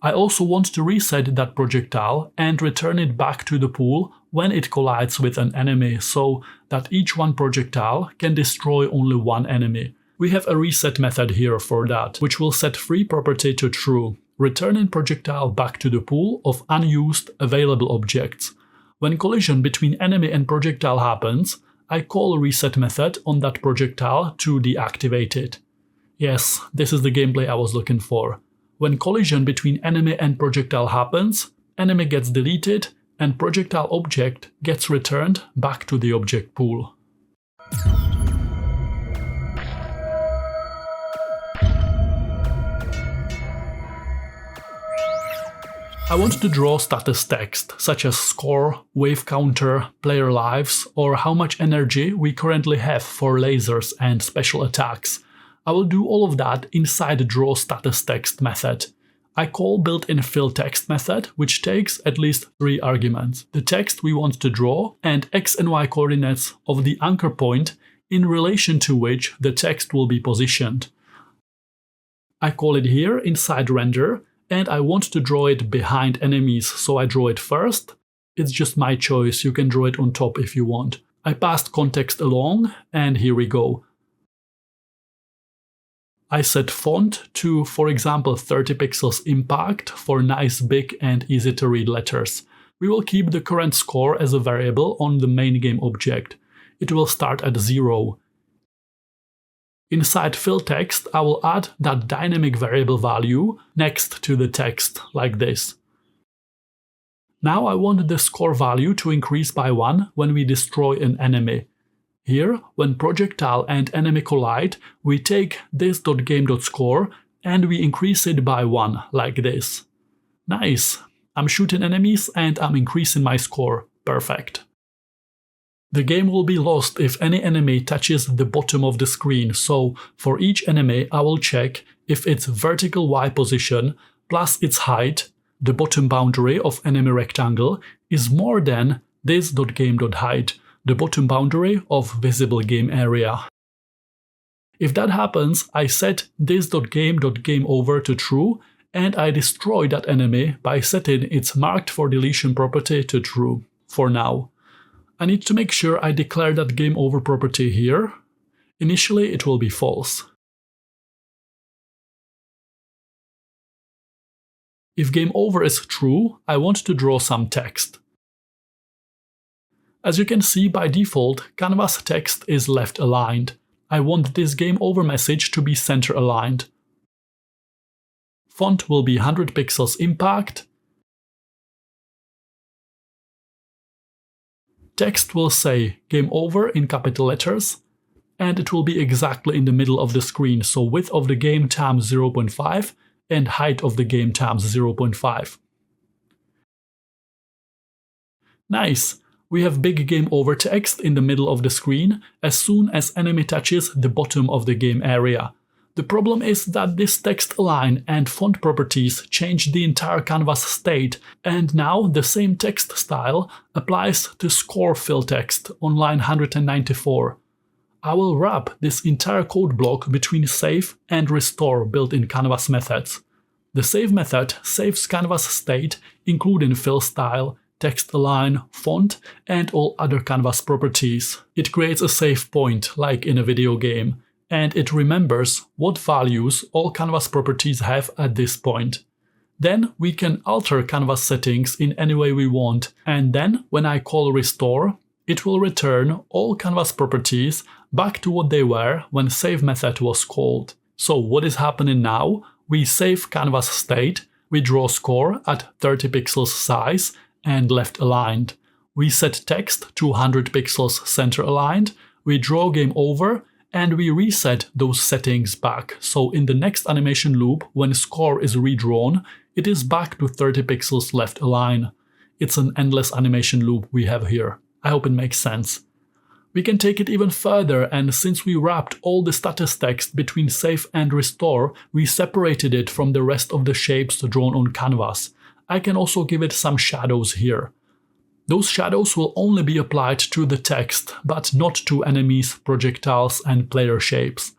I also want to reset that projectile and return it back to the pool when it collides with an enemy, so that each one projectile can destroy only one enemy. We have a reset method here for that, which will set free property to true, returning projectile back to the pool of unused available objects. When collision between enemy and projectile happens, I call a reset method on that projectile to deactivate it. Yes, this is the gameplay I was looking for. When collision between enemy and projectile happens, enemy gets deleted and projectile object gets returned back to the object pool. I want to draw status text, such as score, wave counter, player lives, or how much energy we currently have for lasers and special attacks. I will do all of that inside the draw status text method. I call built-in fill text method, which takes at least 3 arguments: the text we want to draw and x and y coordinates of the anchor point in relation to which the text will be positioned. I call it here inside render, and I want to draw it behind enemies, so I draw it first. It's just my choice, you can draw it on top if you want. I passed context along, and here we go. I set font to, for example, 30 pixels impact for nice big and easy to read letters. We will keep the current score as a variable on the main game object. It will start at 0. Inside fill text, I will add that dynamic variable value next to the text, like this. Now I want the score value to increase by 1 when we destroy an enemy. Here, when projectile and enemy collide, we take this.game.score and we increase it by 1, like this. Nice! I'm shooting enemies and I'm increasing my score. Perfect. The game will be lost if any enemy touches the bottom of the screen, so for each enemy I will check if its vertical Y position plus its height, the bottom boundary of enemy rectangle, is more than this.game.height, the bottom boundary of visible game area. If that happens, I set this.game.gameOver to true, and I destroy that enemy by setting its marked for deletion property to true, for now. I need to make sure I declare that gameOver property here. Initially it will be false. If gameOver is true, I want to draw some text. As you can see, by default, canvas text is left aligned. I want this gameOver message to be center aligned. Font will be 100 pixels impact. Text will say Game Over in capital letters, and it will be exactly in the middle of the screen, so width of the game times 0.5 and height of the game times 0.5. Nice! We have big Game Over text in the middle of the screen as soon as enemy touches the bottom of the game area. The problem is that this text align and font properties change the entire canvas state, and now the same text style applies to score fill text on line 194. I will wrap this entire code block between save and restore built-in canvas methods. The save method saves canvas state, including fill style, text align, font, and all other canvas properties. It creates a save point, like in a video game, and it remembers what values all canvas properties have at this point. Then we can alter canvas settings in any way we want, and then when I call restore, it will return all canvas properties back to what they were when save method was called. So what is happening now? We save canvas state, we draw score at 30 pixels size and left aligned. We set text to 100 pixels center aligned, we draw game over, and we reset those settings back. So in the next animation loop, when score is redrawn, it is back to 30 pixels left align. It's an endless animation loop we have here. I hope it makes sense. We can take it even further, and since we wrapped all the status text between save and restore, we separated it from the rest of the shapes drawn on canvas. I can also give it some shadows here. Those shadows will only be applied to the text, but not to enemies, projectiles, and player shapes.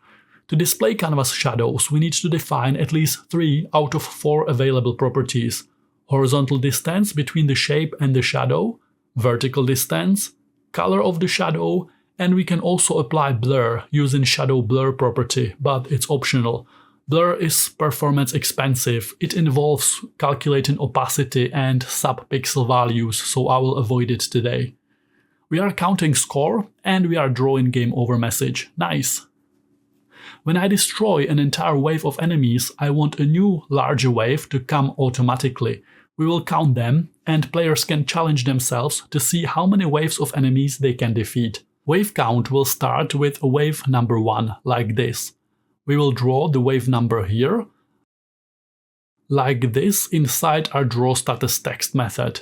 To display canvas shadows, we need to define at least 3 out of 4 available properties: horizontal distance between the shape and the shadow, vertical distance, color of the shadow, and we can also apply blur using shadow blur property, but it's optional. Blur is performance expensive. It involves calculating opacity and sub-pixel values, so I will avoid it today. We are counting score and we are drawing game over message. Nice! When I destroy an entire wave of enemies, I want a new larger wave to come automatically. We will count them, and players can challenge themselves to see how many waves of enemies they can defeat. Wave count will start with wave number 1, like this. We will draw the wave number here, like this, inside our draw status text method.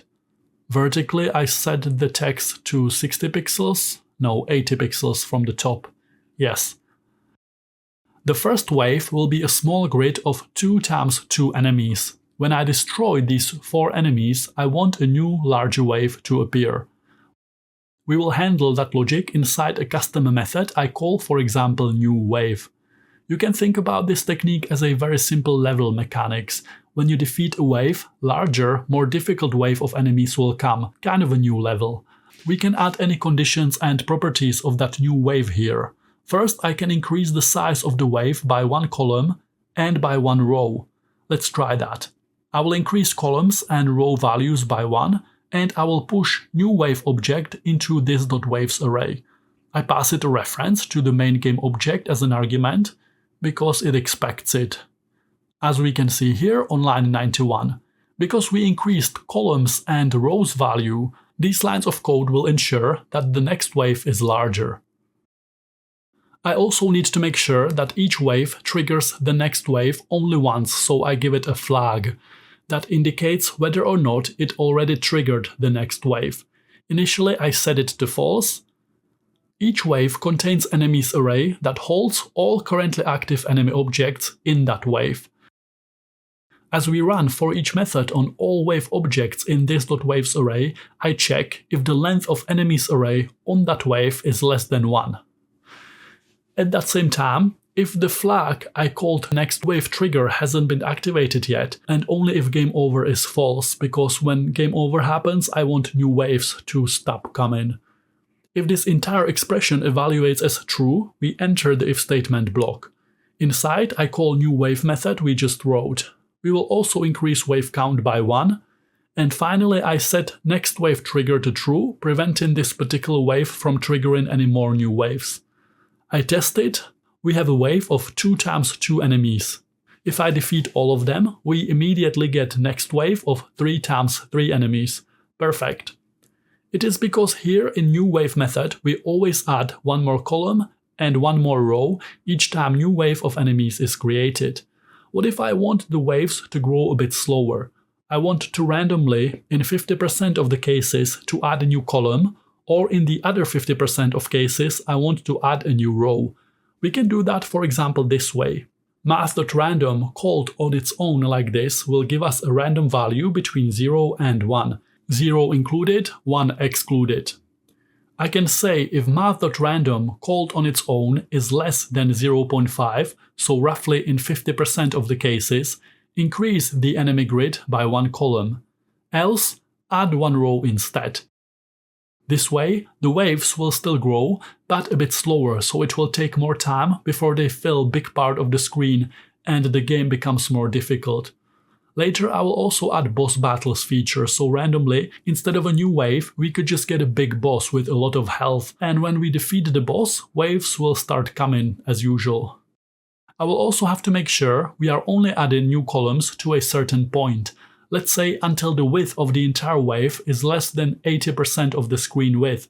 Vertically, I set the text to 60 pixels, no, 80 pixels from the top. Yes. The first wave will be a small grid of 2 times 2 enemies. When I destroy these 4 enemies, I want a new larger wave to appear. We will handle that logic inside a custom method I call, for example, new wave. You can think about this technique as a very simple level mechanics. When you defeat a wave, larger, more difficult wave of enemies will come, kind of a new level. We can add any conditions and properties of that new wave here. First, I can increase the size of the wave by 1 column and by 1 row. Let's try that. I will increase columns and row values by 1, and I will push new wave object into this.waves array. I pass it a reference to the main game object as an argument, because it expects it. As we can see here on line 91, because we increased columns and rows value, these lines of code will ensure that the next wave is larger. I also need to make sure that each wave triggers the next wave only once, so I give it a flag that indicates whether or not it already triggered the next wave. Initially I set it to false. Each wave contains enemies array that holds all currently active enemy objects in that wave. As we run for each method on all wave objects in this.waves array, I check if the length of enemies array on that wave is less than 1. At that same time, if the flag I called next wave trigger hasn't been activated yet, and only if game over is false, because when game over happens I want new waves to stop coming. If this entire expression evaluates as true, we enter the if statement block. Inside I call new wave method we just wrote. We will also increase wave count by 1. And finally I set next wave trigger to true, preventing this particular wave from triggering any more new waves. I test it. We have a wave of 2 times 2 enemies. If I defeat all of them, we immediately get next wave of 3 times 3 enemies. Perfect. It is because here in new wave method we always add one more column and one more row each time new wave of enemies is created. What if I want the waves to grow a bit slower? I want to randomly, in 50% of the cases, to add a new column, or in the other 50% of cases I want to add a new row. We can do that, for example, this way. Math.random called on its own like this will give us a random value between 0 and 1. 0 included, 1 excluded. I can say if math.random called on its own is less than 0.5, so roughly in 50% of the cases, increase the enemy grid by 1 column. Else, add 1 row instead. This way, the waves will still grow, but a bit slower, so it will take more time before they fill a big part of the screen and the game becomes more difficult. Later I will also add boss battles feature, so randomly, instead of a new wave, we could just get a big boss with a lot of health, and when we defeat the boss, waves will start coming as usual. I will also have to make sure we are only adding new columns to a certain point. Let's say until the width of the entire wave is less than 80% of the screen width.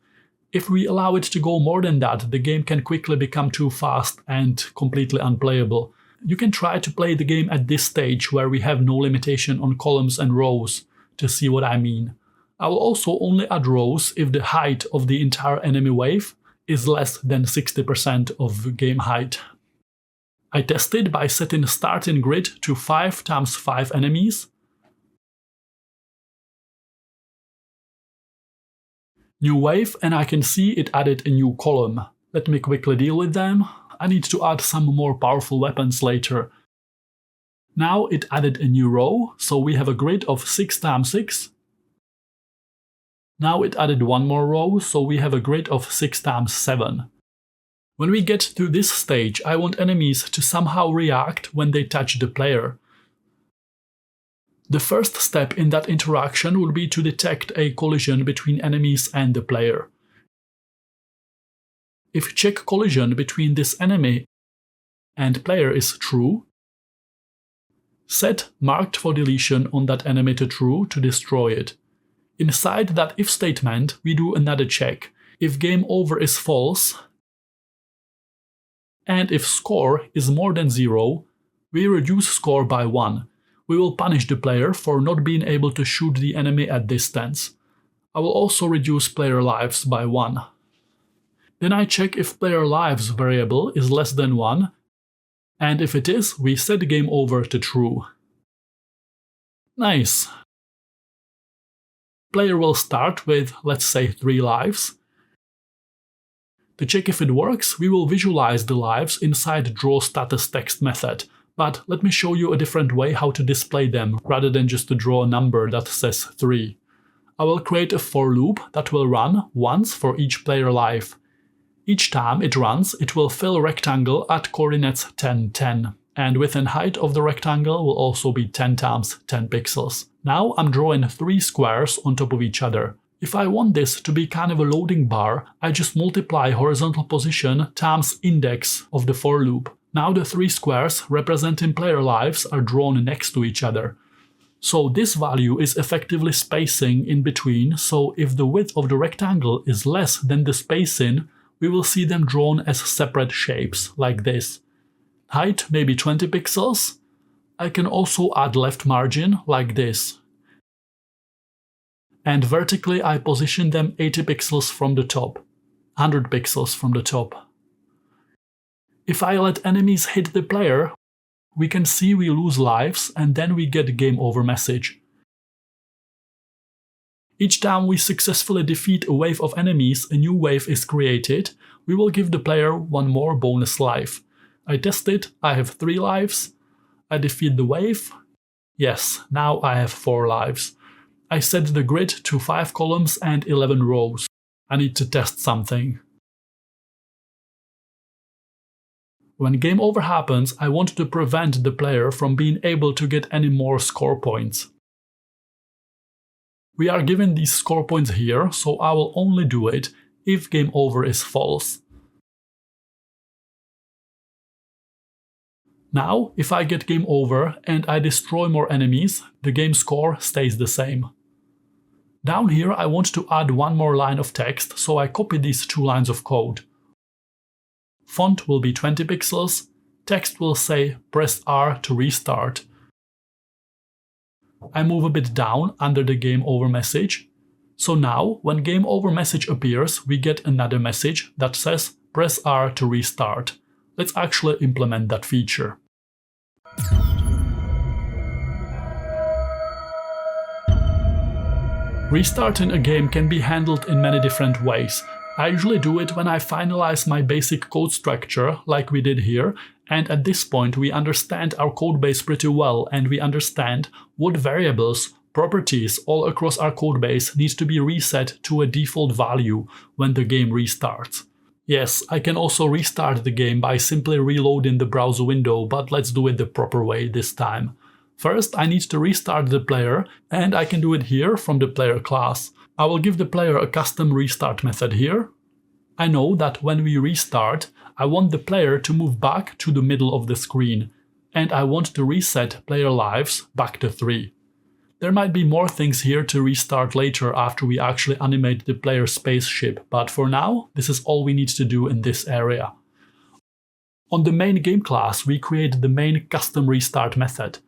If we allow it to go more than that, the game can quickly become too fast and completely unplayable. You can try to play the game at this stage where we have no limitation on columns and rows to see what I mean. I will also only add rows if the height of the entire enemy wave is less than 60% of game height. I tested by setting starting grid to 5 times 5 enemies. New wave, and I can see it added a new column. Let me quickly deal with them. I need to add some more powerful weapons later. Now it added a new row, so we have a grid of 6 times 6. Now it added one more row, so we have a grid of 6 times 7. When we get to this stage, I want enemies to somehow react when they touch the player. The first step in that interaction would be to detect a collision between enemies and the player. If check collision between this enemy and player is true, set marked for deletion on that enemy to true to destroy it. Inside that if statement, we do another check. If game over is false, and if score is more than 0, we reduce score by 1. We will punish the player for not being able to shoot the enemy at distance. I will also reduce player lives by 1. Then I check if player lives variable is less than 1, and if it is, we set game over to true. Nice. Player will start with, let's say, 3 lives. To check if it works, we will visualize the lives inside draw status text method, but let me show you a different way how to display them rather than just to draw a number that says 3. I will create a for loop that will run once for each player life. Each time it runs, it will fill a rectangle at coordinates 10, 10, and within height of the rectangle will also be 10 times 10 pixels. Now I'm drawing 3 squares on top of each other. If I want this to be kind of a loading bar, I just multiply horizontal position times index of the for loop. Now the 3 squares representing player lives are drawn next to each other. So this value is effectively spacing in between, so if the width of the rectangle is less than the spacing, we will see them drawn as separate shapes, like this. Height maybe 20 pixels. I can also add left margin, like this. And vertically I position them 80 pixels from the top, 100 pixels from the top. If I let enemies hit the player, we can see we lose lives and then we get a game over message. Each time we successfully defeat a wave of enemies, a new wave is created. We will give the player one more bonus life. I tested, I have 3 lives. I defeat the wave. Yes, now I have 4 lives. I set the grid to 5 columns and 11 rows. I need to test something. When game over happens, I want to prevent the player from being able to get any more score points. We are given these score points here, so I will only do it if game over is false. Now, if I get game over and I destroy more enemies, the game score stays the same. Down here I want to add one more line of text, so I copy these 2 lines of code. Font will be 20 pixels, text will say press R to restart. I move a bit down under the game over message. So now, when game over message appears, we get another message that says press R to restart. Let's actually implement that feature. Restarting a game can be handled in many different ways. I usually do it when I finalize my basic code structure, like we did here, and at this point we understand our codebase pretty well and we understand what variables, properties all across our codebase need to be reset to a default value when the game restarts. Yes, I can also restart the game by simply reloading the browser window, but let's do it the proper way this time. First, I need to restart the player, and I can do it here from the player class. I will give the player a custom restart method here. I know that when we restart, I want the player to move back to the middle of the screen, and I want to reset player lives back to 3. There might be more things here to restart later after we actually animate the player spaceship, but for now, this is all we need to do in this area. On the main game class, we create the main custom restart method.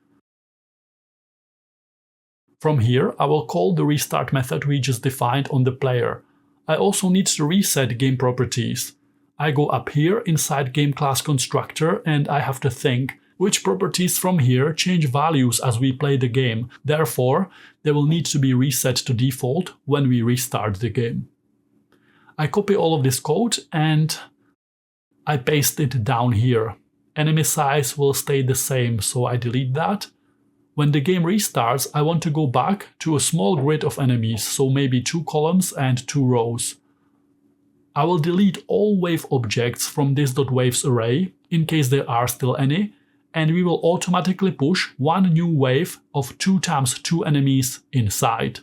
From here, I will call the restart method we just defined on the player. I also need to reset game properties. I go up here inside game class constructor and I have to think which properties from here change values as we play the game. Therefore, they will need to be reset to default when we restart the game. I copy all of this code and I paste it down here. Enemy size will stay the same, so I delete that. When the game restarts, I want to go back to a small grid of enemies, so maybe 2 columns and 2 rows. I will delete all wave objects from this.waves array, in case there are still any, and we will automatically push one new wave of 2 times 2 enemies inside.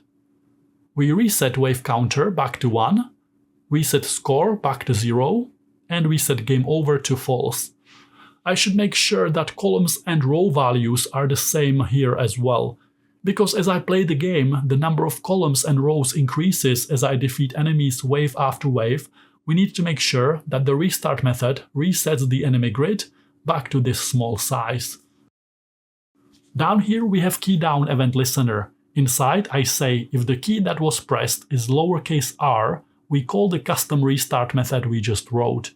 We reset wave counter back to 1, we set score back to 0, and we set game over to false. I should make sure that columns and row values are the same here as well, because as I play the game, the number of columns and rows increases as I defeat enemies wave after wave. We need to make sure that the restart method resets the enemy grid back to this small size. Down here we have key down event listener. Inside I say if the key that was pressed is lowercase r, we call the custom restart method we just wrote.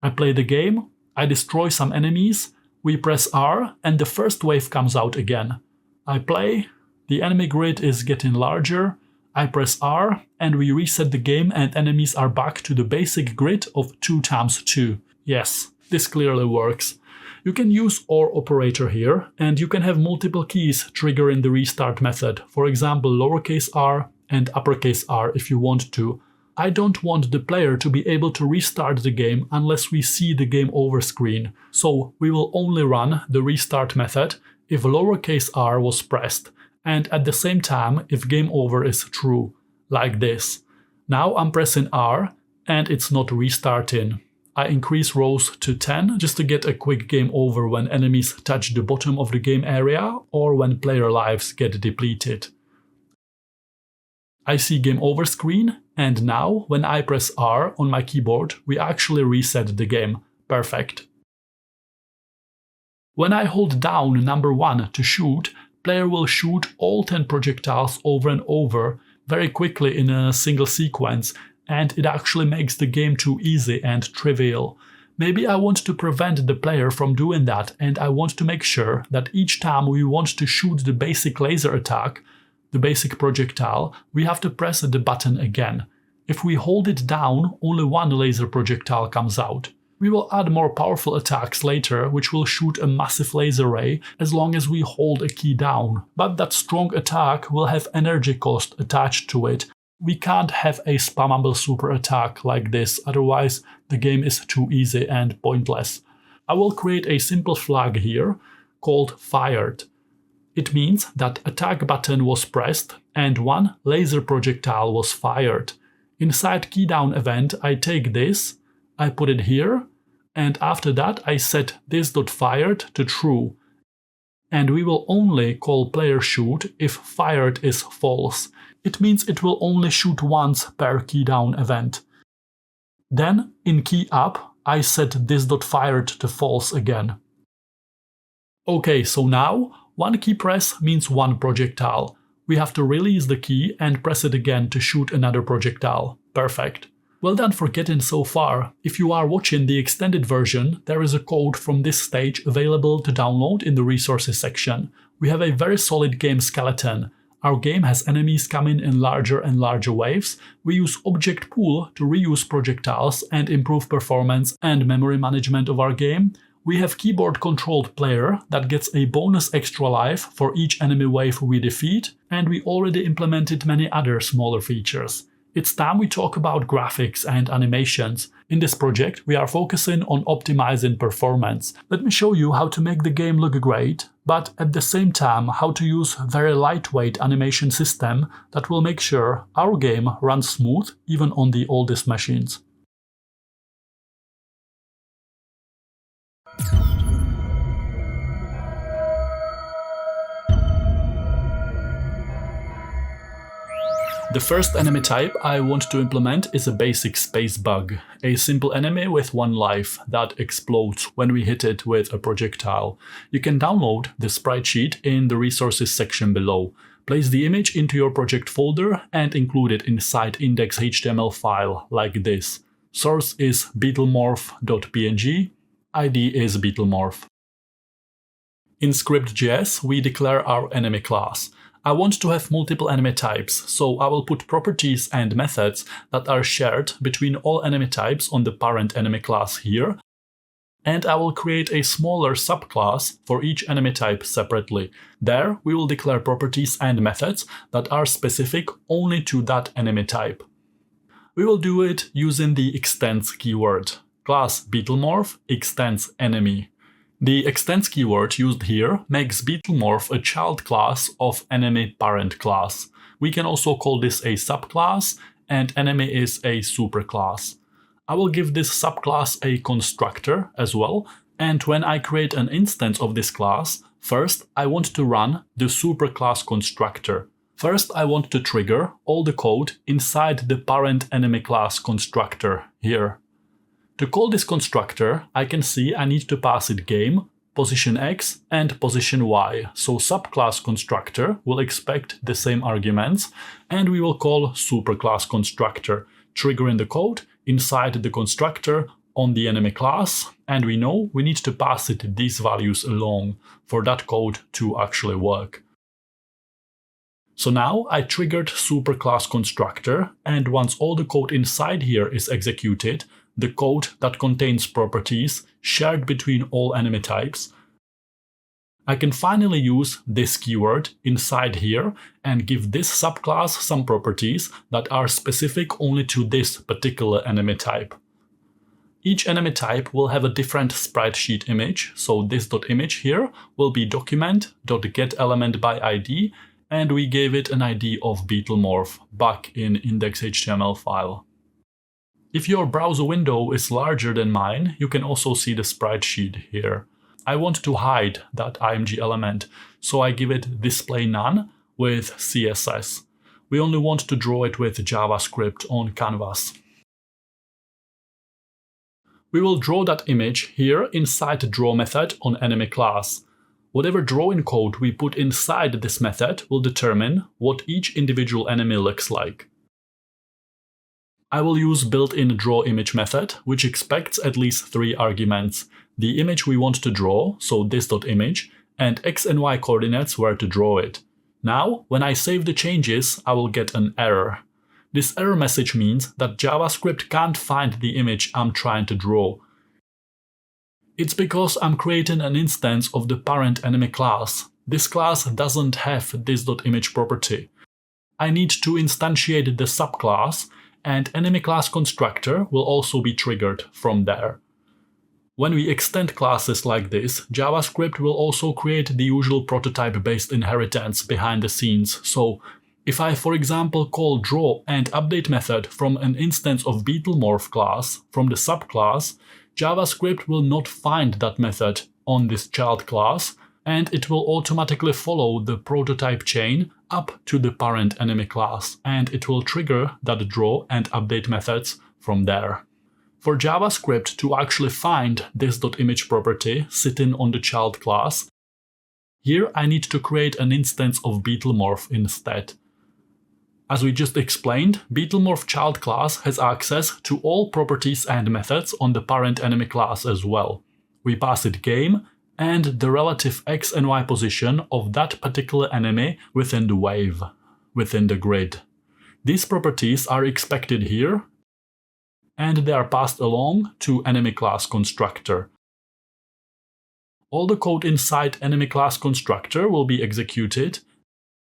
I play the game, I destroy some enemies, we press R and the first wave comes out again. I play, the enemy grid is getting larger, I press R and we reset the game and enemies are back to the basic grid of 2 times 2. Yes, this clearly works. You can use OR operator here and you can have multiple keys triggering the restart method, for example lowercase r and uppercase R if you want to. I don't want the player to be able to restart the game unless we see the game over screen, so we will only run the restart method if lowercase r was pressed, and at the same time if game over is true, like this. Now I'm pressing R and it's not restarting. I increase rows to 10 just to get a quick game over when enemies touch the bottom of the game area or when player lives get depleted. I see game over screen, and now when I press R on my keyboard, we actually reset the game. Perfect. When I hold down number 1 to shoot, player will shoot all 10 projectiles over and over very quickly in a single sequence, and it actually makes the game too easy and trivial. Maybe I want to prevent the player from doing that, and I want to make sure that each time we want to shoot the basic laser attack, the basic projectile, we have to press the button again. If we hold it down, only one laser projectile comes out. We will add more powerful attacks later, which will shoot a massive laser ray as long as we hold a key down. But that strong attack will have energy cost attached to it. We can't have a spammable super attack like this, otherwise the game is too easy and pointless. I will create a simple flag here called fired. It means that attack button was pressed and one laser projectile was fired. Inside keydown event I take this, I put it here, and after that I set this.fired to true. And we will only call player shoot if fired is false. It means it will only shoot once per keydown event. Then, in key up, I set this.fired to false again. Okay, so now, one key press means one projectile. We have to release the key and press it again to shoot another projectile. Perfect. Well done for getting so far. If you are watching the extended version, there is a code from this stage available to download in the resources section. We have a very solid game skeleton. Our game has enemies coming in larger and larger waves. We use object pool to reuse projectiles and improve performance and memory management of our game. We have keyboard controlled player that gets a bonus extra life for each enemy wave we defeat, and we already implemented many other smaller features. It's time we talk about graphics and animations. In this project, we are focusing on optimizing performance. Let me show you how to make the game look great, but at the same time how to use very lightweight animation system that will make sure our game runs smooth even on the oldest machines. The first enemy type I want to implement is a basic space bug, a simple enemy with one life that explodes when we hit it with a projectile. You can download the sprite sheet in the resources section below. Place the image into your project folder and include it inside index.html file like this. Source is beetlemorph.png, ID is Beetlemorph. In script.js we declare our enemy class. I want to have multiple enemy types, so I will put properties and methods that are shared between all enemy types on the parent enemy class here, and I will create a smaller subclass for each enemy type separately. There we will declare properties and methods that are specific only to that enemy type. We will do it using the extends keyword. Class Beetlemorph extends enemy. The extends keyword used here makes Beetlemorph a child class of enemy parent class. We can also call this a subclass, and enemy is a superclass. I will give this subclass a constructor as well, and when I create an instance of this class, first I want to run the superclass constructor. First I want to trigger all the code inside the parent enemy class constructor here. To call this constructor, I can see I need to pass it game, position x and position y, so subclass constructor will expect the same arguments, and we will call superclass constructor, triggering the code inside the constructor on the enemy class, and we know we need to pass it these values along for that code to actually work. So now I triggered superclass constructor, and once all the code inside here is executed, the code that contains properties shared between all enemy types, I can finally use this keyword inside here and give this subclass some properties that are specific only to this particular enemy type. Each enemy type will have a different sprite sheet image, so this.image here will be document.getElementById, and we gave it an ID of Beetlemorph back in index.html file. If your browser window is larger than mine, you can also see the sprite sheet here. I want to hide that img element, so I give it display none with CSS. We only want to draw it with JavaScript on canvas. We will draw that image here inside the draw method on enemy class. Whatever drawing code we put inside this method will determine what each individual enemy looks like. I will use built-in drawImage method, which expects at least 3 arguments. The image we want to draw, so this.image, and x and y coordinates where to draw it. Now, when I save the changes, I will get an error. This error message means that JavaScript can't find the image I'm trying to draw. It's because I'm creating an instance of the parent enemy class. This class doesn't have this.image property. I need to instantiate the subclass, and enemy class constructor will also be triggered from there. When we extend classes like this, JavaScript will also create the usual prototype-based inheritance behind the scenes. So if I, for example, call draw and update method from an instance of Beetlemorph class from the subclass, JavaScript will not find that method on this child class, and it will automatically follow the prototype chain up to the parent enemy class, and it will trigger that draw and update methods from there. For JavaScript to actually find this.image property sitting on the child class, here I need to create an instance of Beetlemorph instead. As we just explained, Beetlemorph child class has access to all properties and methods on the parent enemy class as well. We pass it game and the relative x and y position of that particular enemy within the wave, within the grid. These properties are expected here, and they are passed along to enemy class constructor. All the code inside enemy class constructor will be executed,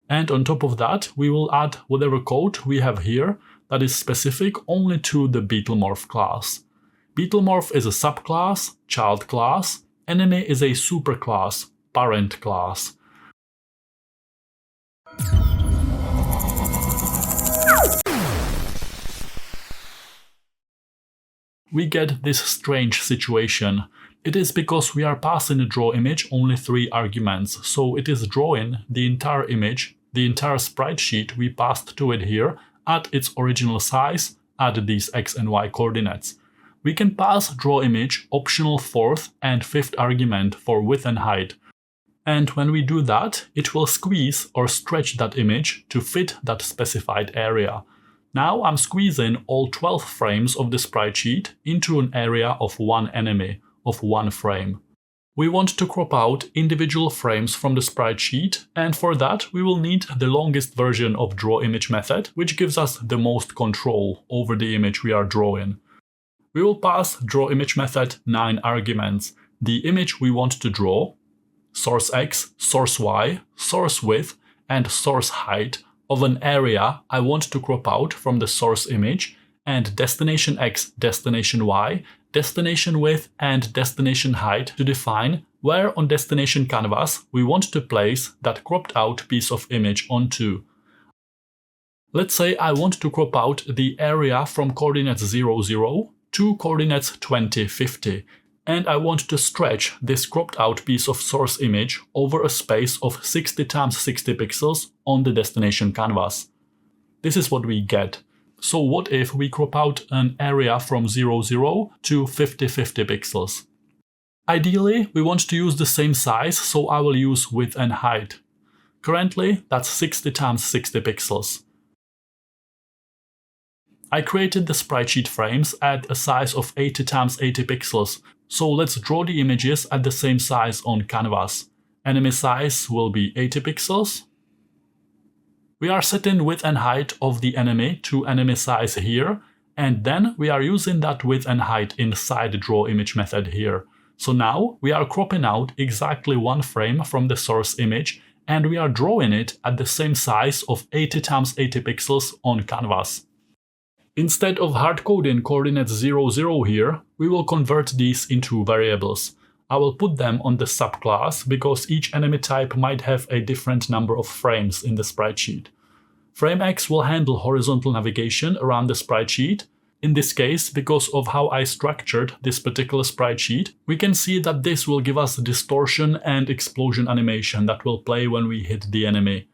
and on top of that we will add whatever code we have here that is specific only to the Beetlemorph class. Beetlemorph is a subclass, child class. Enemy is a superclass, parent class. We get this strange situation. It is because we are passing a draw image only 3 arguments, so it is drawing the entire image, the entire sprite sheet we passed to it here at its original size, at these x and y coordinates. We can pass drawImage optional 4th and 5th argument for width and height. And when we do that, it will squeeze or stretch that image to fit that specified area. Now I'm squeezing all 12 frames of the sprite sheet into an area of 1 enemy, of 1 frame. We want to crop out individual frames from the sprite sheet, and for that we will need the longest version of drawImage method, which gives us the most control over the image we are drawing. We will pass drawImage method 9 arguments. The image we want to draw, source x, source y, source width, and source height of an area I want to crop out from the source image, and destination x, destination y, destination width, and destination height to define where on destination canvas we want to place that cropped out piece of image onto. Let's say I want to crop out the area from coordinates 0, 0 to coordinates 20, 50, and I want to stretch this cropped out piece of source image over a space of 60 × 60 pixels on the destination canvas. This is what we get. So what if we crop out an area from 0, 0 to 50, 50 pixels? Ideally, we want to use the same size, so I will use width and height. Currently, that's 60 × 60 pixels. I created the sprite sheet frames at a size of 80 × 80 pixels, so let's draw the images at the same size on canvas. Enemy size will be 80 pixels. We are setting width and height of the enemy to enemy size here, and then we are using that width and height inside the drawImage method here. So now we are cropping out exactly 1 frame from the source image, and we are drawing it at the same size of 80 × 80 pixels on canvas. Instead of hard-coding coordinates 0, 0 here, we will convert these into variables. I will put them on the subclass because each enemy type might have a different number of frames in the sprite sheet. Frame X will handle horizontal navigation around the sprite sheet. In this case, because of how I structured this particular sprite sheet, we can see that this will give us distortion and explosion animation that will play when we hit the enemy.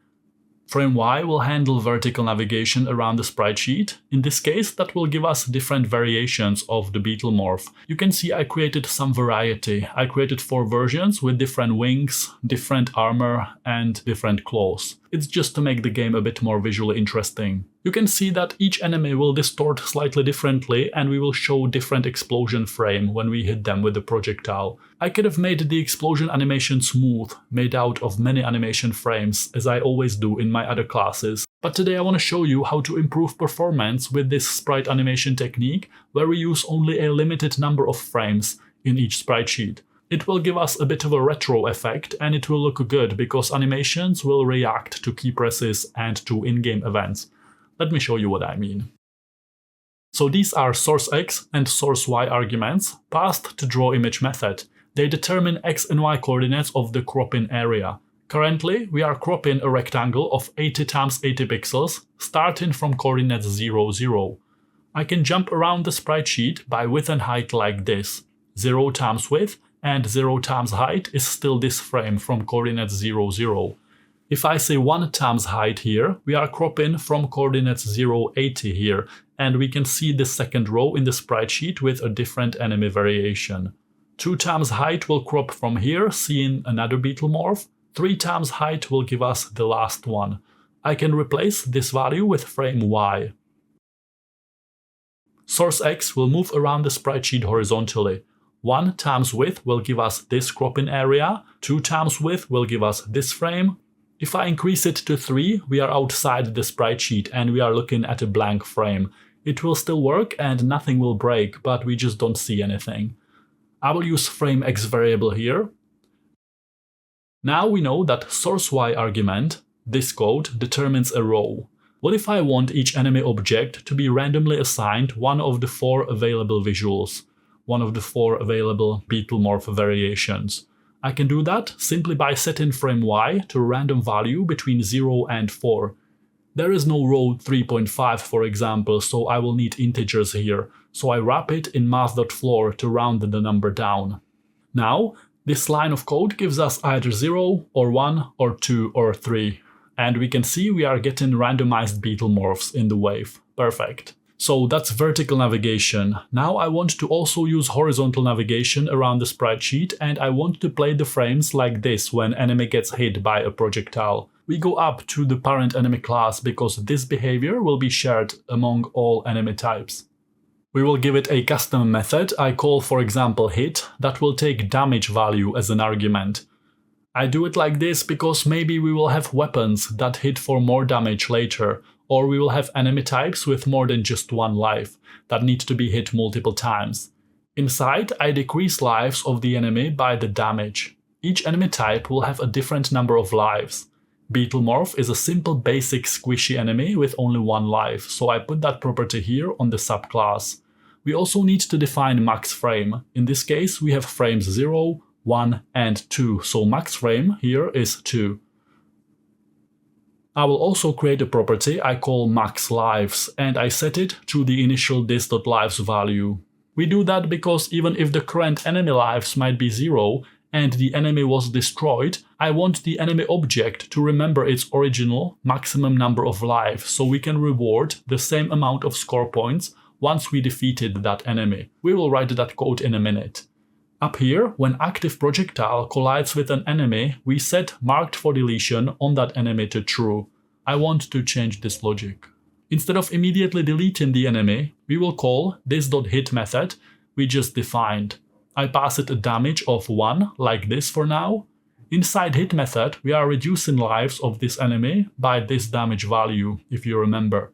Frame Y will handle vertical navigation around the sprite sheet. In this case, that will give us different variations of the Beetlemorph. You can see I created some variety. I created 4 versions with different wings, different armor, and different claws. It's just to make the game a bit more visually interesting. You can see that each enemy will distort slightly differently and we will show different explosion frame when we hit them with the projectile. I could have made the explosion animation smooth, made out of many animation frames, as I always do in my other classes. But today I want to show you how to improve performance with this sprite animation technique, where we use only a limited number of frames in each sprite sheet. It will give us a bit of a retro effect and it will look good because animations will react to key presses and to in-game events. Let me show you what I mean. So these are source X and source Y arguments passed to drawImage method. They determine X and Y coordinates of the crop-in area. Currently, we are cropping a rectangle of 80 × 80 pixels, starting from coordinates 0, 0. I can jump around the sprite sheet by width and height like this. 0 times width and 0 times height is still this frame from coordinates 0, 0. If I say 1 times height here, we are cropping from coordinates 0, 80 here, and we can see the second row in the sprite sheet with a different enemy variation. 2 times height will crop from here, seeing another Beetlemorph. 3 times height will give us the last one. I can replace this value with frame Y. Source X will move around the sprite sheet horizontally. 1 times width will give us this cropping area, 2 times width will give us this frame. If I increase it to 3, we are outside the sprite sheet and we are looking at a blank frame. It will still work and nothing will break, but we just don't see anything. I will use frame X variable here. Now we know that source Y argument, this code, determines a row. What if I want each enemy object to be randomly assigned one of the 4 available visuals, one of the 4 available Beetlemorph variations? I can do that simply by setting frame Y to a random value between 0 and 4. There is no row 3.5 for example, so I will need integers here, so I wrap it in math.floor to round the number down. Now, this line of code gives us either 0 or 1 or 2 or 3, and we can see we are getting randomized Beetlemorphs in the wave. Perfect. So that's vertical navigation. Now I want to also use horizontal navigation around the sprite sheet, and I want to play the frames like this when enemy gets hit by a projectile. We go up to the parent enemy class because this behavior will be shared among all enemy types. We will give it a custom method I call, for example, hit, that will take damage value as an argument. I do it like this because maybe we will have weapons that hit for more damage later, or we will have enemy types with more than just 1 life that need to be hit multiple times. Inside, I decrease lives of the enemy by the damage. Each enemy type will have a different number of lives. Beetlemorph is a simple basic squishy enemy with only 1 life, so I put that property here on the subclass. We also need to define max frame. In this case, we have frames 0, 1 and 2, so max frame here is 2. I will also create a property I call max lives, and I set it to the initial this.lives value. We do that because even if the current enemy lives might be 0 and the enemy was destroyed, I want the enemy object to remember its original maximum number of lives, so we can reward the same amount of score points once we defeated that enemy. We will write that code in a minute. Up here, when active projectile collides with an enemy, we set marked for deletion on that enemy to true. I want to change this logic. Instead of immediately deleting the enemy, we will call this.hit method we just defined. I pass it a damage of 1, like this for now. Inside hit method, we are reducing lives of this enemy by this damage value, if you remember.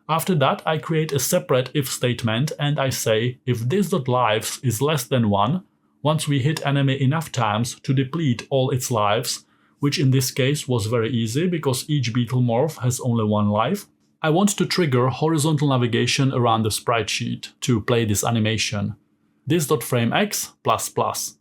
After that, I create a separate if statement and I say if this.lives is less than 1, once we hit enemy enough times to deplete all its lives, which in this case was very easy because each Beetlemorph has only 1 life, I want to trigger horizontal navigation around the sprite sheet to play this animation. This.frameX++.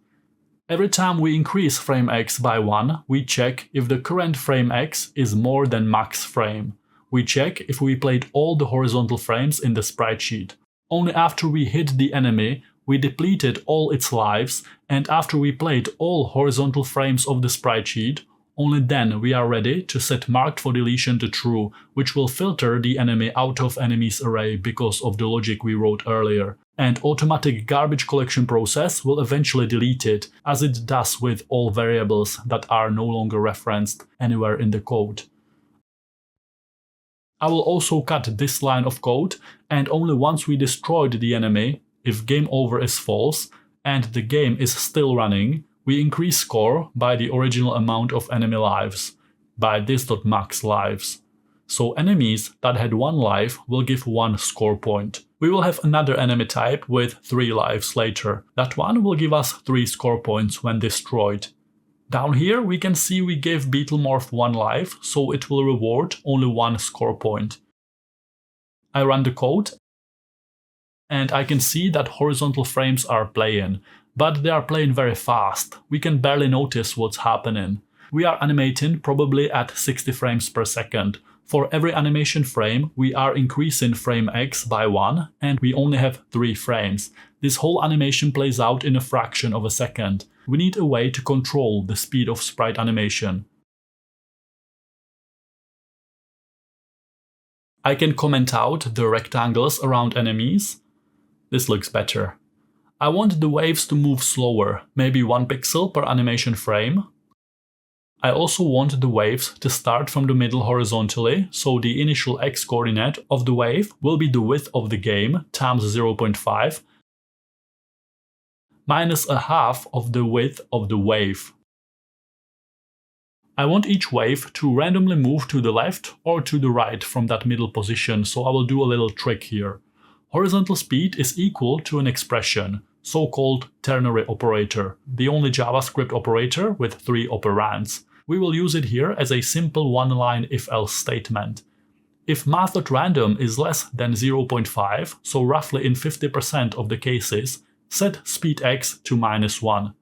Every time we increase frame X by 1, we check if the current frame X is more than max frame. We check if we played all the horizontal frames in the sprite sheet. Only after we hit the enemy, we depleted all its lives, and after we played all horizontal frames of the sprite sheet, only then we are ready to set marked for deletion to true, which will filter the enemy out of enemies array because of the logic we wrote earlier. And automatic garbage collection process will eventually delete it, as it does with all variables that are no longer referenced anywhere in the code. I will also cut this line of code, and only once we destroyed the enemy, if game over is false and the game is still running, we increase score by the original amount of enemy lives, by this.max lives. So enemies that had 1 life will give 1 score point. We will have another enemy type with 3 lives later. That one will give us 3 score points when destroyed. Down here we can see we gave Beetlemorph 1 life, so it will reward only 1 score point. I run the code and I can see that horizontal frames are playing, but they are playing very fast. We can barely notice what's happening. We are animating probably at 60 frames per second. For every animation frame, we are increasing frame X by 1 and we only have 3 frames. This whole animation plays out in a fraction of a second. We need a way to control the speed of sprite animation. I can comment out the rectangles around enemies. This looks better. I want the waves to move slower, maybe 1 pixel per animation frame. I also want the waves to start from the middle horizontally, so the initial x coordinate of the wave will be the width of the game times 0.5 minus a half of the width of the wave. I want each wave to randomly move to the left or to the right from that middle position, so I will do a little trick here. Horizontal speed is equal to an expression, so-called ternary operator, the only JavaScript operator with 3 operands. We will use it here as a simple one-line if-else statement. If math.random is less than 0.5, so roughly in 50% of the cases, set speed x to -1.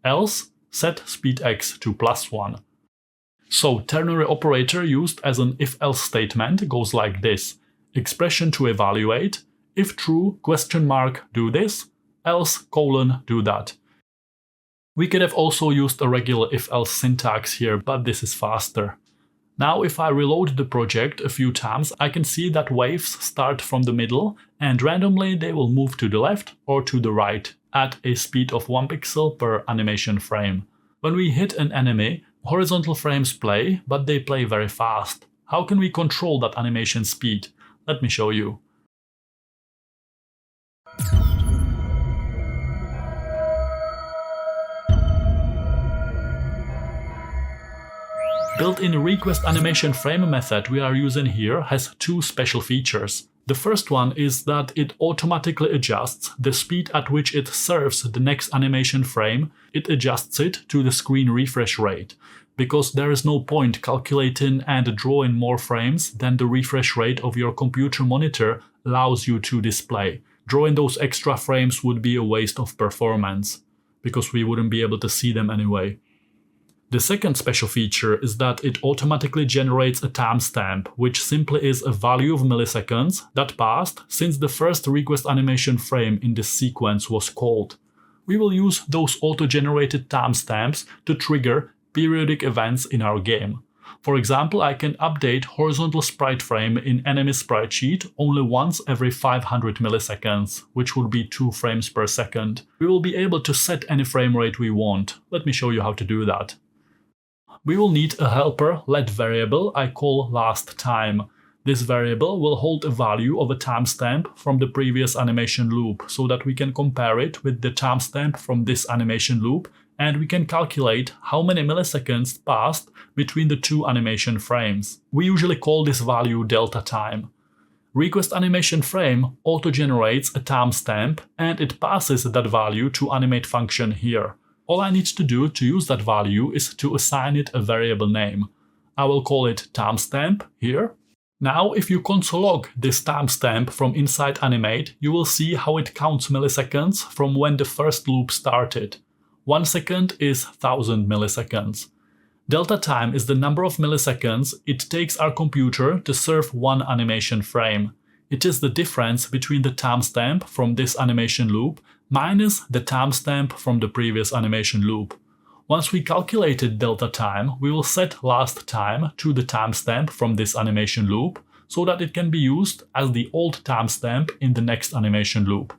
Else, set speed x to +1. So ternary operator used as an if-else statement goes like this. Expression to evaluate. If true, question mark, do this. Else, colon, do that. We could have also used a regular if-else syntax here, but this is faster. Now if I reload the project a few times, I can see that waves start from the middle and randomly they will move to the left or to the right at a speed of 1 pixel per animation frame. When we hit an enemy, horizontal frames play, but they play very fast. How can we control that animation speed? Let me show you. Built-in request animation frame method we are using here has 2 special features. The first one is that it automatically adjusts the speed at which it serves the next animation frame. It adjusts it to the screen refresh rate, because there is no point calculating and drawing more frames than the refresh rate of your computer monitor allows you to display. Drawing those extra frames would be a waste of performance, because we wouldn't be able to see them anyway. The second special feature is that it automatically generates a timestamp, which simply is a value of milliseconds that passed since the first request animation frame in this sequence was called. We will use those auto-generated timestamps to trigger periodic events in our game. For example, I can update horizontal sprite frame in enemy sprite sheet only once every 500 milliseconds, which would be 2 frames per second. We will be able to set any frame rate we want. Let me show you how to do that. We will need a helper let variable I call last time. This variable will hold a value of a timestamp from the previous animation loop so that we can compare it with the timestamp from this animation loop and we can calculate how many milliseconds passed between the 2 animation frames. We usually call this value delta time. Request animation frame auto-generates a timestamp and it passes that value to animate function here. All I need to do to use that value is to assign it a variable name. I will call it timestamp here. Now, if you console log this timestamp from inside animate, you will see how it counts milliseconds from when the first loop started. 1 second is 1000 milliseconds. Delta time is the number of milliseconds it takes our computer to serve 1 animation frame. It is the difference between the timestamp from this animation loop minus the timestamp from the previous animation loop. Once we calculated delta time, we will set last time to the timestamp from this animation loop so that it can be used as the old timestamp in the next animation loop.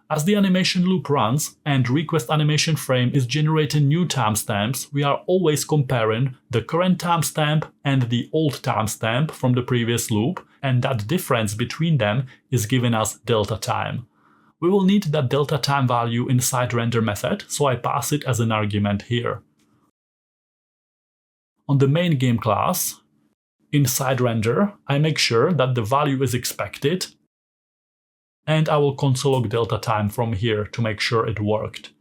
As the animation loop runs and request animation frame is generating new timestamps, we are always comparing the current timestamp and the old timestamp from the previous loop, and that difference between them is giving us delta time. We will need that delta time value inside render method, so I pass it as an argument here. On the main game class, inside render, I make sure that the value is expected, and I will console log delta time from here to make sure it worked.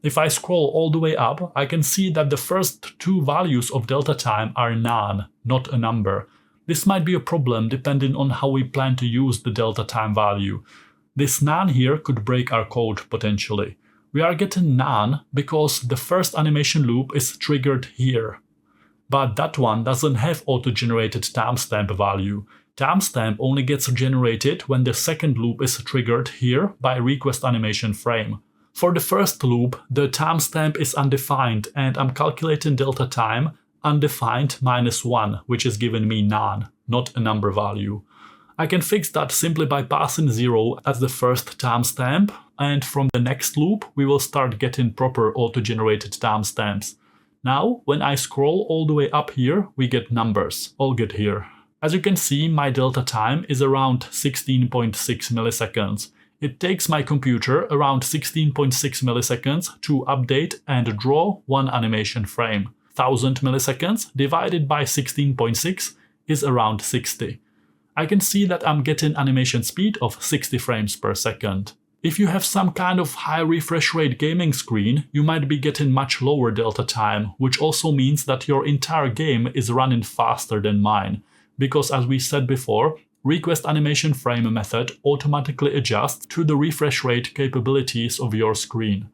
If I scroll all the way up, I can see that the first two values of delta time are none, not a number. This might be a problem depending on how we plan to use the delta time value. This none here could break our code potentially. We are getting none because the first animation loop is triggered here. But that one doesn't have auto-generated timestamp value. Timestamp only gets generated when the second loop is triggered here by request animation frame. For the first loop, the timestamp is undefined and I'm calculating delta time undefined -1, which is giving me none, not a number value. I can fix that simply by passing 0 as the first timestamp, and from the next loop we will start getting proper auto-generated timestamps. Now, when I scroll all the way up here, we get numbers, all good here. As you can see, my delta time is around 16.6 milliseconds. It takes my computer around 16.6 milliseconds to update and draw one animation frame. 1000 milliseconds divided by 16.6 is around 60. I can see that I'm getting animation speed of 60 frames per second. If you have some kind of high refresh rate gaming screen, you might be getting much lower delta time, which also means that your entire game is running faster than mine. Because as we said before, request animation frame method automatically adjusts to the refresh rate capabilities of your screen.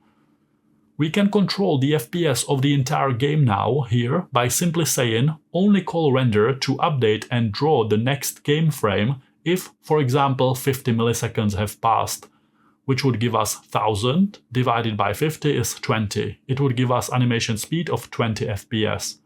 We can control the FPS of the entire game now here by simply saying only call render to update and draw the next game frame if, for example, 50 milliseconds have passed, which would give us 1000 divided by 50 is 20. It would give us animation speed of 20 FPS.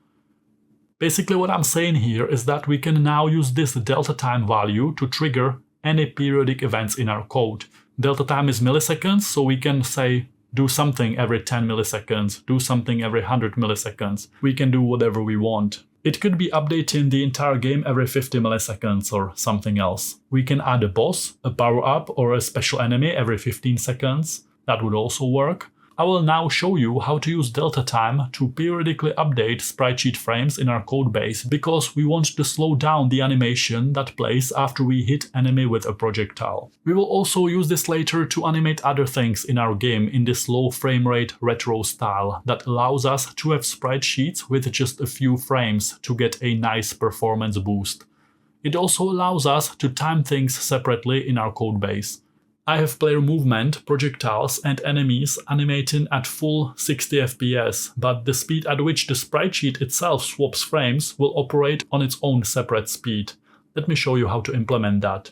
Basically what I'm saying here is that we can now use this delta time value to trigger any periodic events in our code. Delta time is milliseconds, so we can say do something every 10 milliseconds, do something every 100 milliseconds. We can do whatever we want. It could be updating the entire game every 50 milliseconds or something else. We can add a boss, a power-up or a special enemy every 15 seconds. That would also work. I will now show you how to use delta time to periodically update sprite sheet frames in our codebase because we want to slow down the animation that plays after we hit enemy with a projectile. We will also use this later to animate other things in our game in this low frame rate retro style that allows us to have sprite sheets with just a few frames to get a nice performance boost. It also allows us to time things separately in our codebase. I have player movement, projectiles and enemies animating at full 60 FPS, but the speed at which the sprite sheet itself swaps frames will operate on its own separate speed. Let me show you how to implement that.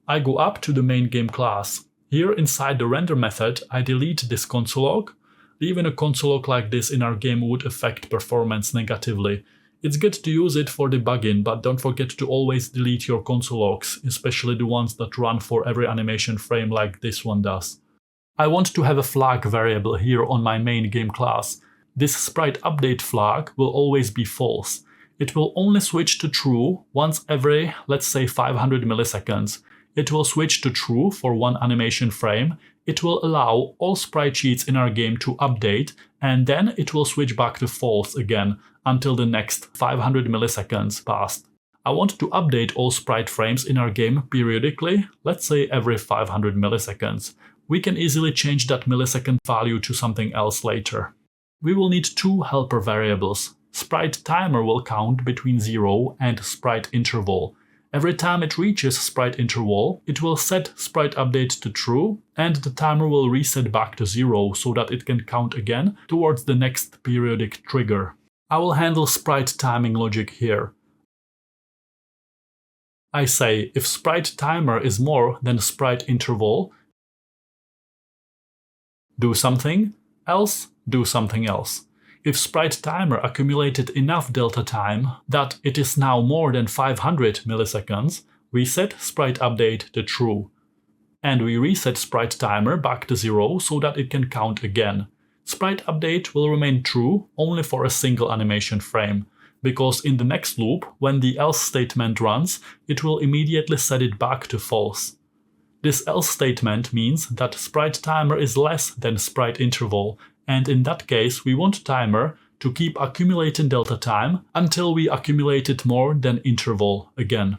I go up to the main game class. Here inside the render method, I delete this console log. Leaving a console log like this in our game would affect performance negatively. It's good to use it for debugging, but don't forget to always delete your console logs, especially the ones that run for every animation frame like this one does. I want to have a flag variable here on my main game class. This sprite update flag will always be false. It will only switch to true once every, let's say, 500 milliseconds. It will switch to true for one animation frame. It will allow all sprite sheets in our game to update, and then it will switch back to false again until the next 500 milliseconds passed. I want to update all sprite frames in our game periodically, let's say every 500 milliseconds. We can easily change that millisecond value to something else later. We will need two helper variables. Sprite timer will count between 0 and sprite interval. Every time it reaches sprite interval, it will set sprite update to true, and the timer will reset back to 0 so that it can count again towards the next periodic trigger. I will handle sprite timing logic here. I say if sprite timer is more than sprite interval, do something, else do something else. If sprite timer accumulated enough delta time that it is now more than 500 milliseconds, we set sprite update to true. And we reset sprite timer back to 0 so that it can count again. Sprite update will remain true only for a single animation frame. because in the next loop, when the else statement runs, it will immediately set it back to false. This else statement means that sprite timer is less than sprite interval, and in that case we want timer to keep accumulating delta time until we accumulated more than interval again.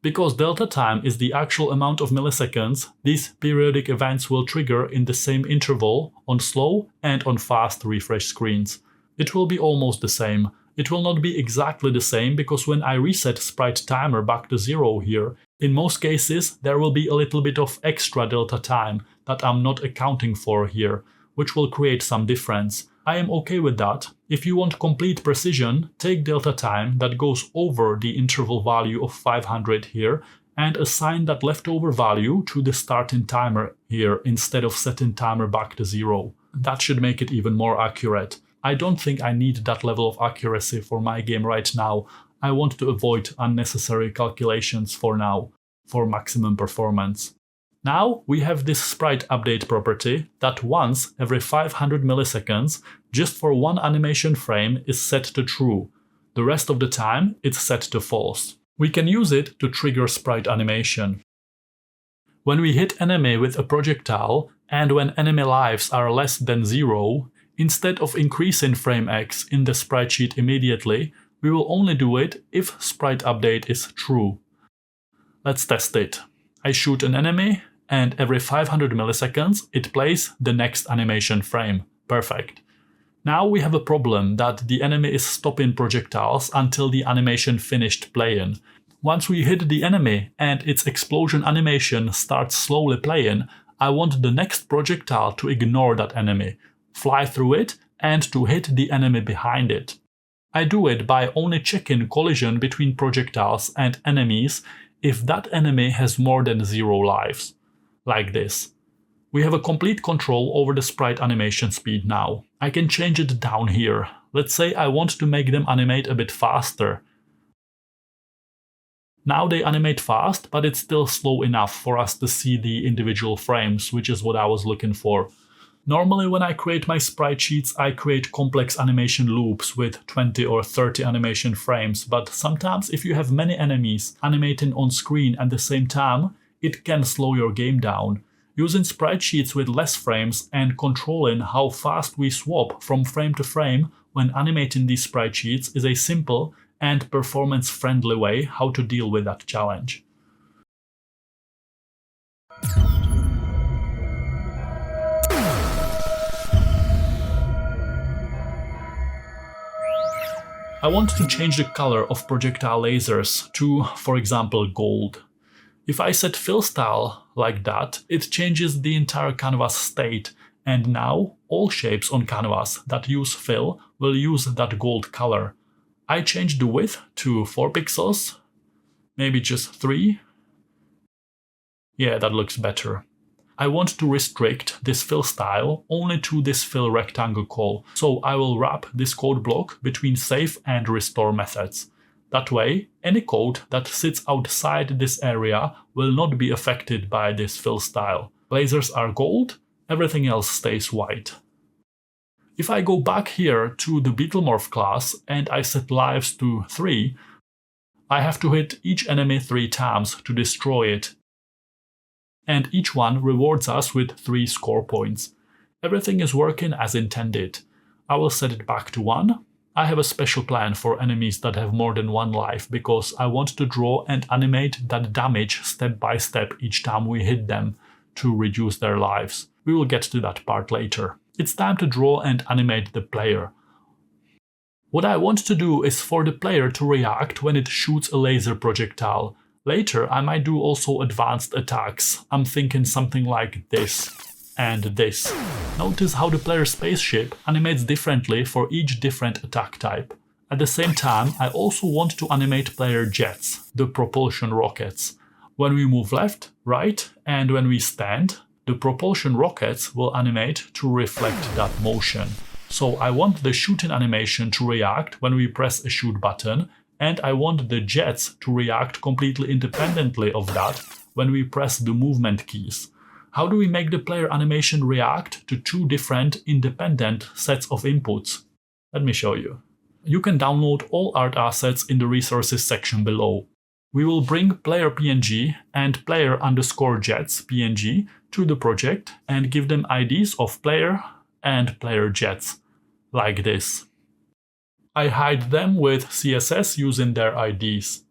Because delta time is the actual amount of milliseconds, these periodic events will trigger in the same interval on slow and on fast refresh screens. It will be almost the same. It will not be exactly the same because when I reset sprite timer back to 0 here, in most cases there will be a little bit of extra delta time that I'm not accounting for here, which will create some difference. I am okay with that. If you want complete precision, take delta time that goes over the interval value of 500 here and assign that leftover value to the starting timer here instead of setting timer back to 0. That should make it even more accurate. I don't think I need that level of accuracy for my game right now. I want to avoid unnecessary calculations for now, for maximum performance. Now we have this sprite update property that once every 500 milliseconds, just for one animation frame is set to true. The rest of the time it's set to false. We can use it to trigger sprite animation. When we hit enemy with a projectile and when enemy lives are less than 0, instead of increasing frame X in the sprite sheet immediately, we will only do it if sprite update is true. Let's test it. I shoot an enemy, and every 500 milliseconds it plays the next animation frame. Perfect. Now we have a problem that the enemy is stopping projectiles until the animation finished playing. Once we hit the enemy and its explosion animation starts slowly playing, I want the next projectile to ignore that enemy, fly through it, and to hit the enemy behind it. I do it by only checking collision between projectiles and enemies if that enemy has more than 0 lives. Like this. We have a complete control over the sprite animation speed now. I can change it down here. Let's say I want to make them animate a bit faster. Now they animate fast, but it's still slow enough for us to see the individual frames, which is what I was looking for. Normally when I create my sprite sheets, I create complex animation loops with 20 or 30 animation frames, but sometimes if you have many enemies animating on screen at the same time, it can slow your game down. Using sprite sheets with less frames and controlling how fast we swap from frame to frame when animating these sprite sheets is a simple and performance-friendly way how to deal with that challenge. I want to change the color of projectile lasers to, for example, gold. If I set fill style like that, it changes the entire canvas state, and now all shapes on canvas that use fill will use that gold color. I change the width to 4 pixels, maybe just 3. Yeah, that looks better. I want to restrict this fill style only to this fill rectangle call, so I will wrap this code block between save and restore methods. That way, any code that sits outside this area will not be affected by this fill style. Lasers are gold, everything else stays white. If I go back here to the Beetlemorph class and I set lives to 3, I have to hit each enemy 3 times to destroy it. And each one rewards us with 3 score points. Everything is working as intended. I will set it back to 1. I have a special plan for enemies that have more than 1 life because I want to draw and animate that damage step by step each time we hit them to reduce their lives. We will get to that part later. It's time to draw and animate the player. What I want to do is for the player to react when it shoots a laser projectile. Later I might do also advanced attacks. I'm thinking something like this and this. Notice how the player's spaceship animates differently for each different attack type. At the same time, I also want to animate player jets, the propulsion rockets. When we move left, right, and when we stand, the propulsion rockets will animate to reflect that motion. So I want the shooting animation to react when we press a shoot button, and I want the jets to react completely independently of that when we press the movement keys. How do we make the player animation react to 2 different independent sets of inputs? Let me show you. You can download all art assets in the resources section below. We will bring player PNG and player_jets PNG to the project and give them IDs of player and player jets, like this. I hide them with CSS using their IDs.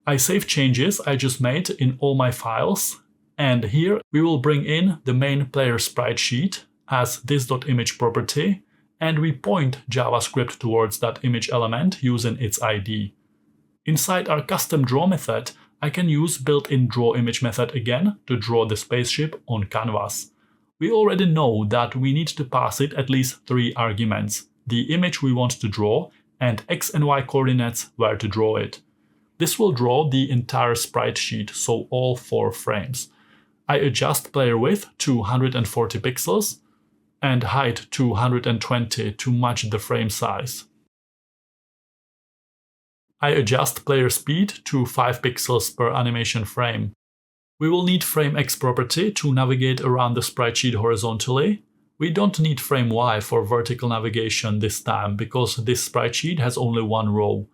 I save changes I just made in all my files, and here we will bring in the main player sprite sheet as this.image property, and we point JavaScript towards that image element using its ID. Inside our custom draw method, I can use built-in draw image method again to draw the spaceship on canvas. We already know that we need to pass it at least 3 arguments: the image we want to draw and x and y coordinates where to draw it. This will draw the entire sprite sheet, so all 4 frames. I adjust player width to 140 pixels and height to 120 to match the frame size. I adjust player speed to 5 pixels per animation frame. We will need frame X property to navigate around the sprite sheet horizontally. We don't need frame Y for vertical navigation this time, because this sprite sheet has only 1 row.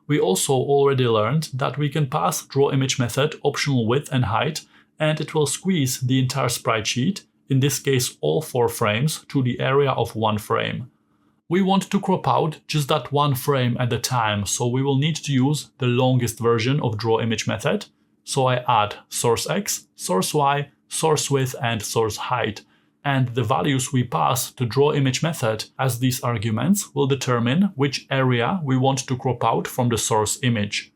We also already learned that we can pass drawImage method optional width and height, and it will squeeze the entire sprite sheet, in this case all 4 frames, to the area of 1 frame. We want to crop out just that 1 frame at a time, so we will need to use the longest version of drawImage method. So I add source X, source Y, source width and source height, and the values we pass to drawImage method as these arguments will determine which area we want to crop out from the source image.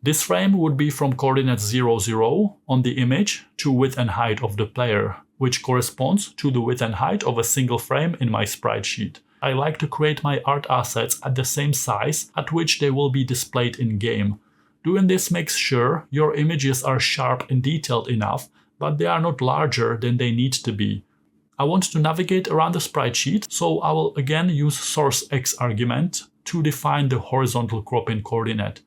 This frame would be from coordinates 0, 0 on the image to width and height of the player, which corresponds to the width and height of a single frame in my sprite sheet. I like to create my art assets at the same size at which they will be displayed in-game. Doing this makes sure your images are sharp and detailed enough, but they are not larger than they need to be. I want to navigate around the sprite sheet, so I will again use source X argument to define the horizontal cropping coordinate.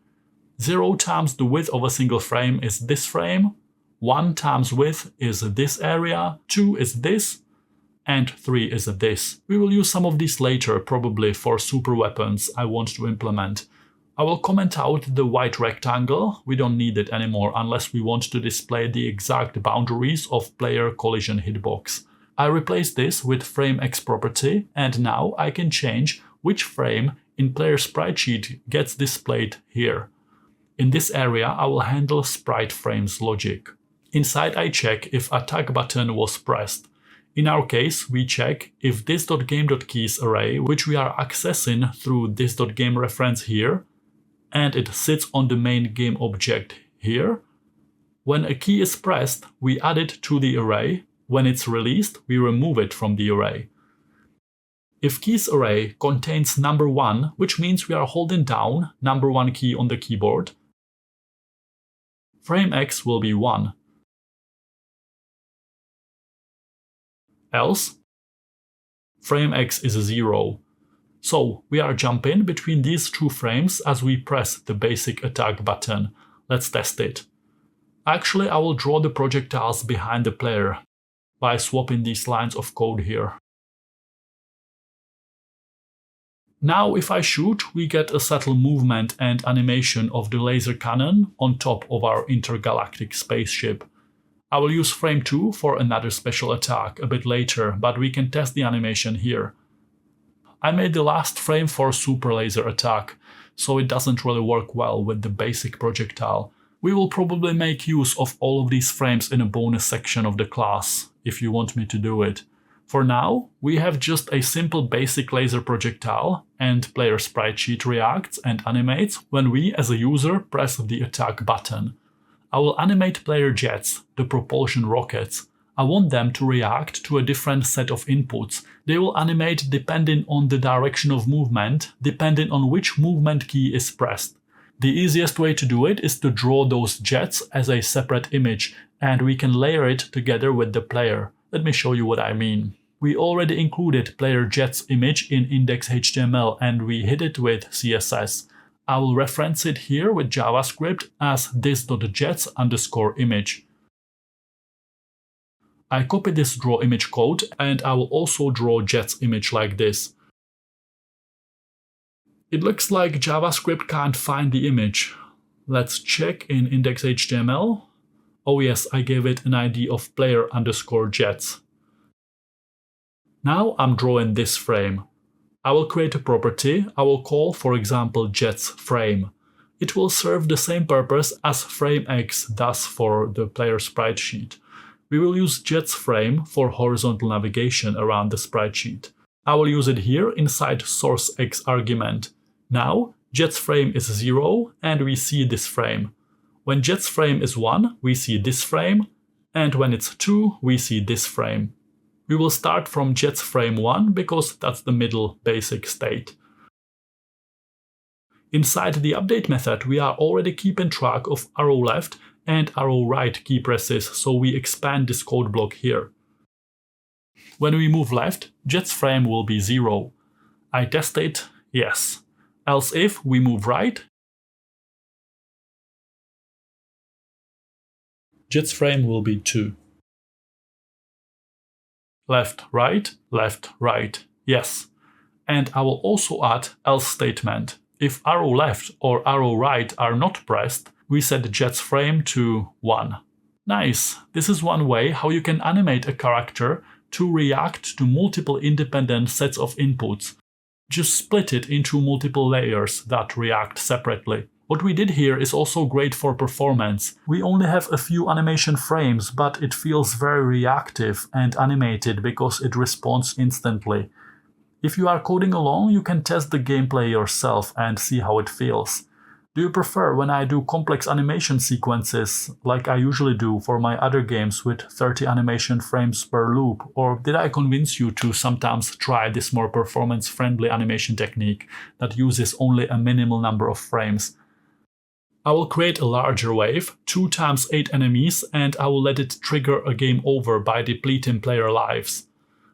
0 times the width of a single frame is this frame, 1 times width is this area, 2 is this, and 3 is this. We will use some of these later, probably for super weapons I want to implement. I will comment out the white rectangle. We don't need it anymore unless we want to display the exact boundaries of player collision hitbox. I replace this with frame X property, and now I can change which frame in player sprite sheet gets displayed here. In this area, I will handle sprite frames logic. Inside I check if attack button was pressed. In our case, we check if this.game.keys array, which we are accessing through this.game reference here, and it sits on the main game object here. When a key is pressed, we add it to the array. When it's released, we remove it from the array. If keys array contains number 1, which means we are holding down number 1 key on the keyboard, frame X will be 1. Else, frame X is 0. So we are jumping between these 2 frames as we press the basic attack button. Let's test it. Actually, I will draw the projectiles behind the player by swapping these lines of code here. Now if I shoot, we get a subtle movement and animation of the laser cannon on top of our intergalactic spaceship. I will use frame 2 for another special attack a bit later, but we can test the animation here. I made the last frame for super laser attack, so it doesn't really work well with the basic projectile. We will probably make use of all of these frames in a bonus section of the class, if you want me to do it. For now, we have just a simple basic laser projectile, and player sprite sheet reacts and animates when we as a user press the attack button. I will animate player jets, the propulsion rockets. I want them to react to a different set of inputs. They will animate depending on the direction of movement, depending on which movement key is pressed. The easiest way to do it is to draw those jets as a separate image, and we can layer it together with the player. Let me show you what I mean. We already included player jets image in index.html and we hid it with CSS. I will reference it here with JavaScript as this.jets_image. I copy this draw image code and I will also draw jets image like this. It looks like JavaScript can't find the image. Let's check in index.html. Oh yes, I gave it an ID of player_jets. Now I'm drawing this frame. I will create a property I will call, for example, jetsFrame. It will serve the same purpose as frameX does for the player sprite sheet. We will use jetsFrame for horizontal navigation around the sprite sheet. I will use it here inside sourceX argument. Now, jetsFrame is 0 and we see this frame. When jetsFrame is 1, we see this frame, and when it's 2, we see this frame. We will start from jetsFrame 1 because that's the middle basic state. Inside the update method, we are already keeping track of arrow left and arrow right key presses, so we expand this code block here. When we move left, jetsFrame will be 0. I test it, yes. Else if we move right, jetsFrame will be 2. Left, right, yes. And I will also add else statement. If arrow left or arrow right are not pressed, we set jetsFrame to 1. Nice! This is one way how you can animate a character to react to multiple independent sets of inputs. Just split it into multiple layers that react separately. What we did here is also great for performance. We only have a few animation frames, but it feels very reactive and animated because it responds instantly. If you are coding along, you can test the gameplay yourself and see how it feels. Do you prefer when I do complex animation sequences, like I usually do for my other games with 30 animation frames per loop, or did I convince you to sometimes try this more performance-friendly animation technique that uses only a minimal number of frames? I will create a larger wave, 2 times 8 enemies, and I will let it trigger a game over by depleting player lives.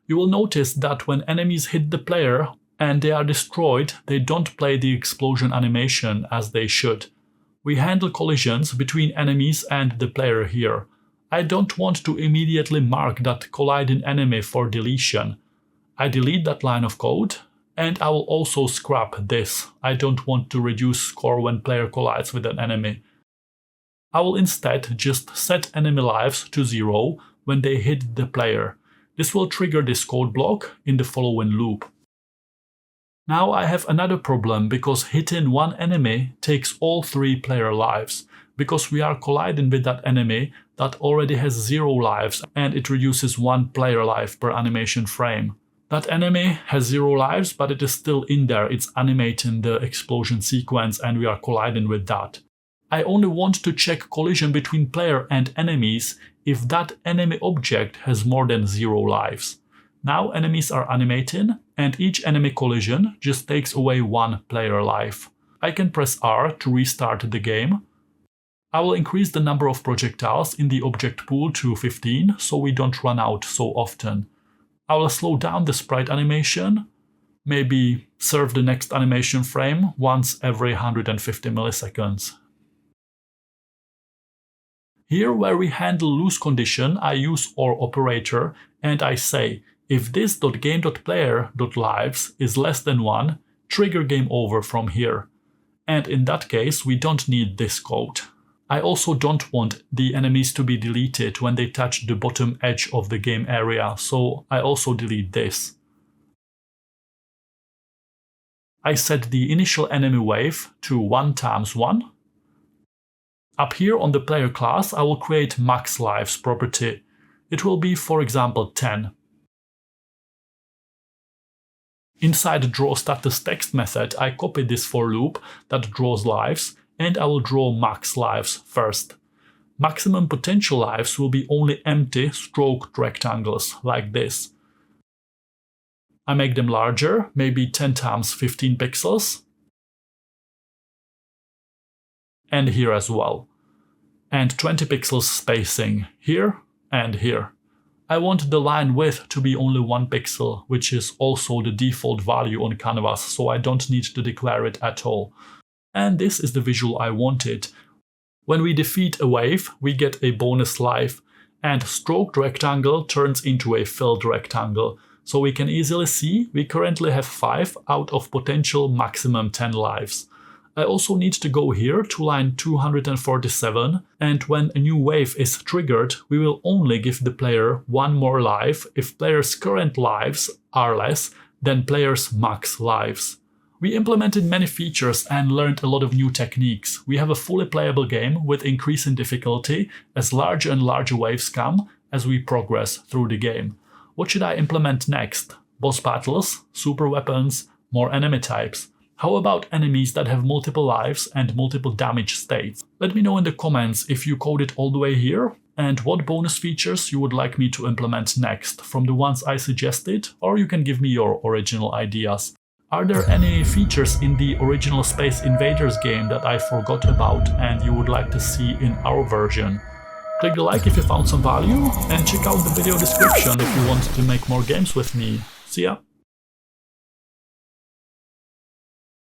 You will notice that when enemies hit the player and they are destroyed, they don't play the explosion animation as they should. We handle collisions between enemies and the player here. I don't want to immediately mark that colliding enemy for deletion. I delete that line of code. And I will also scrap this. I don't want to reduce score when player collides with an enemy. I will instead just set enemy lives to 0 when they hit the player. This will trigger this code block in the following loop. Now I have another problem because hitting one enemy takes all 3 player lives. Because we are colliding with that enemy that already has 0 lives and it reduces 1 player life per animation frame. That enemy has 0 lives, but it is still in there, it's animating the explosion sequence and we are colliding with that. I only want to check collision between player and enemies if that enemy object has more than 0 lives. Now enemies are animating and each enemy collision just takes away 1 player life. I can press R to restart the game. I will increase the number of projectiles in the object pool to 15 so we don't run out so often. I will slow down the sprite animation, maybe serve the next animation frame once every 150 milliseconds. Here where we handle loose condition, I use OR operator and I say, if this.game.player.lives is less than 1, trigger game over from here. And in that case, we don't need this code. I also don't want the enemies to be deleted when they touch the bottom edge of the game area, so I also delete this. I set the initial enemy wave to 1 times 1. Up here on the player class, I will create max lives property. It will be, for example, 10. Inside the drawStatusText method, I copy this for loop that draws lives, and I will draw max lives first. Maximum potential lives will be only empty stroked rectangles, like this. I make them larger, maybe 10 times 15 pixels. And here as well. And 20 pixels spacing, here and here. I want the line width to be only 1 pixel, which is also the default value on canvas, so I don't need to declare it at all. And this is the visual I wanted. When we defeat a wave, we get a bonus life, and stroked rectangle turns into a filled rectangle. So we can easily see we currently have 5 out of potential maximum 10 lives. I also need to go here to line 247, and when a new wave is triggered, we will only give the player 1 more life if player's current lives are less than player's max lives. We implemented many features and learned a lot of new techniques. We have a fully playable game with increasing difficulty as larger and larger waves come as we progress through the game. What should I implement next? Boss battles, super weapons, more enemy types? How about enemies that have multiple lives and multiple damage states? Let me know in the comments if you coded all the way here and what bonus features you would like me to implement next from the ones I suggested, or you can give me your original ideas. Are there any features in the original Space Invaders game that I forgot about and you would like to see in our version? Click the like if you found some value and check out the video description if you want to make more games with me. See ya!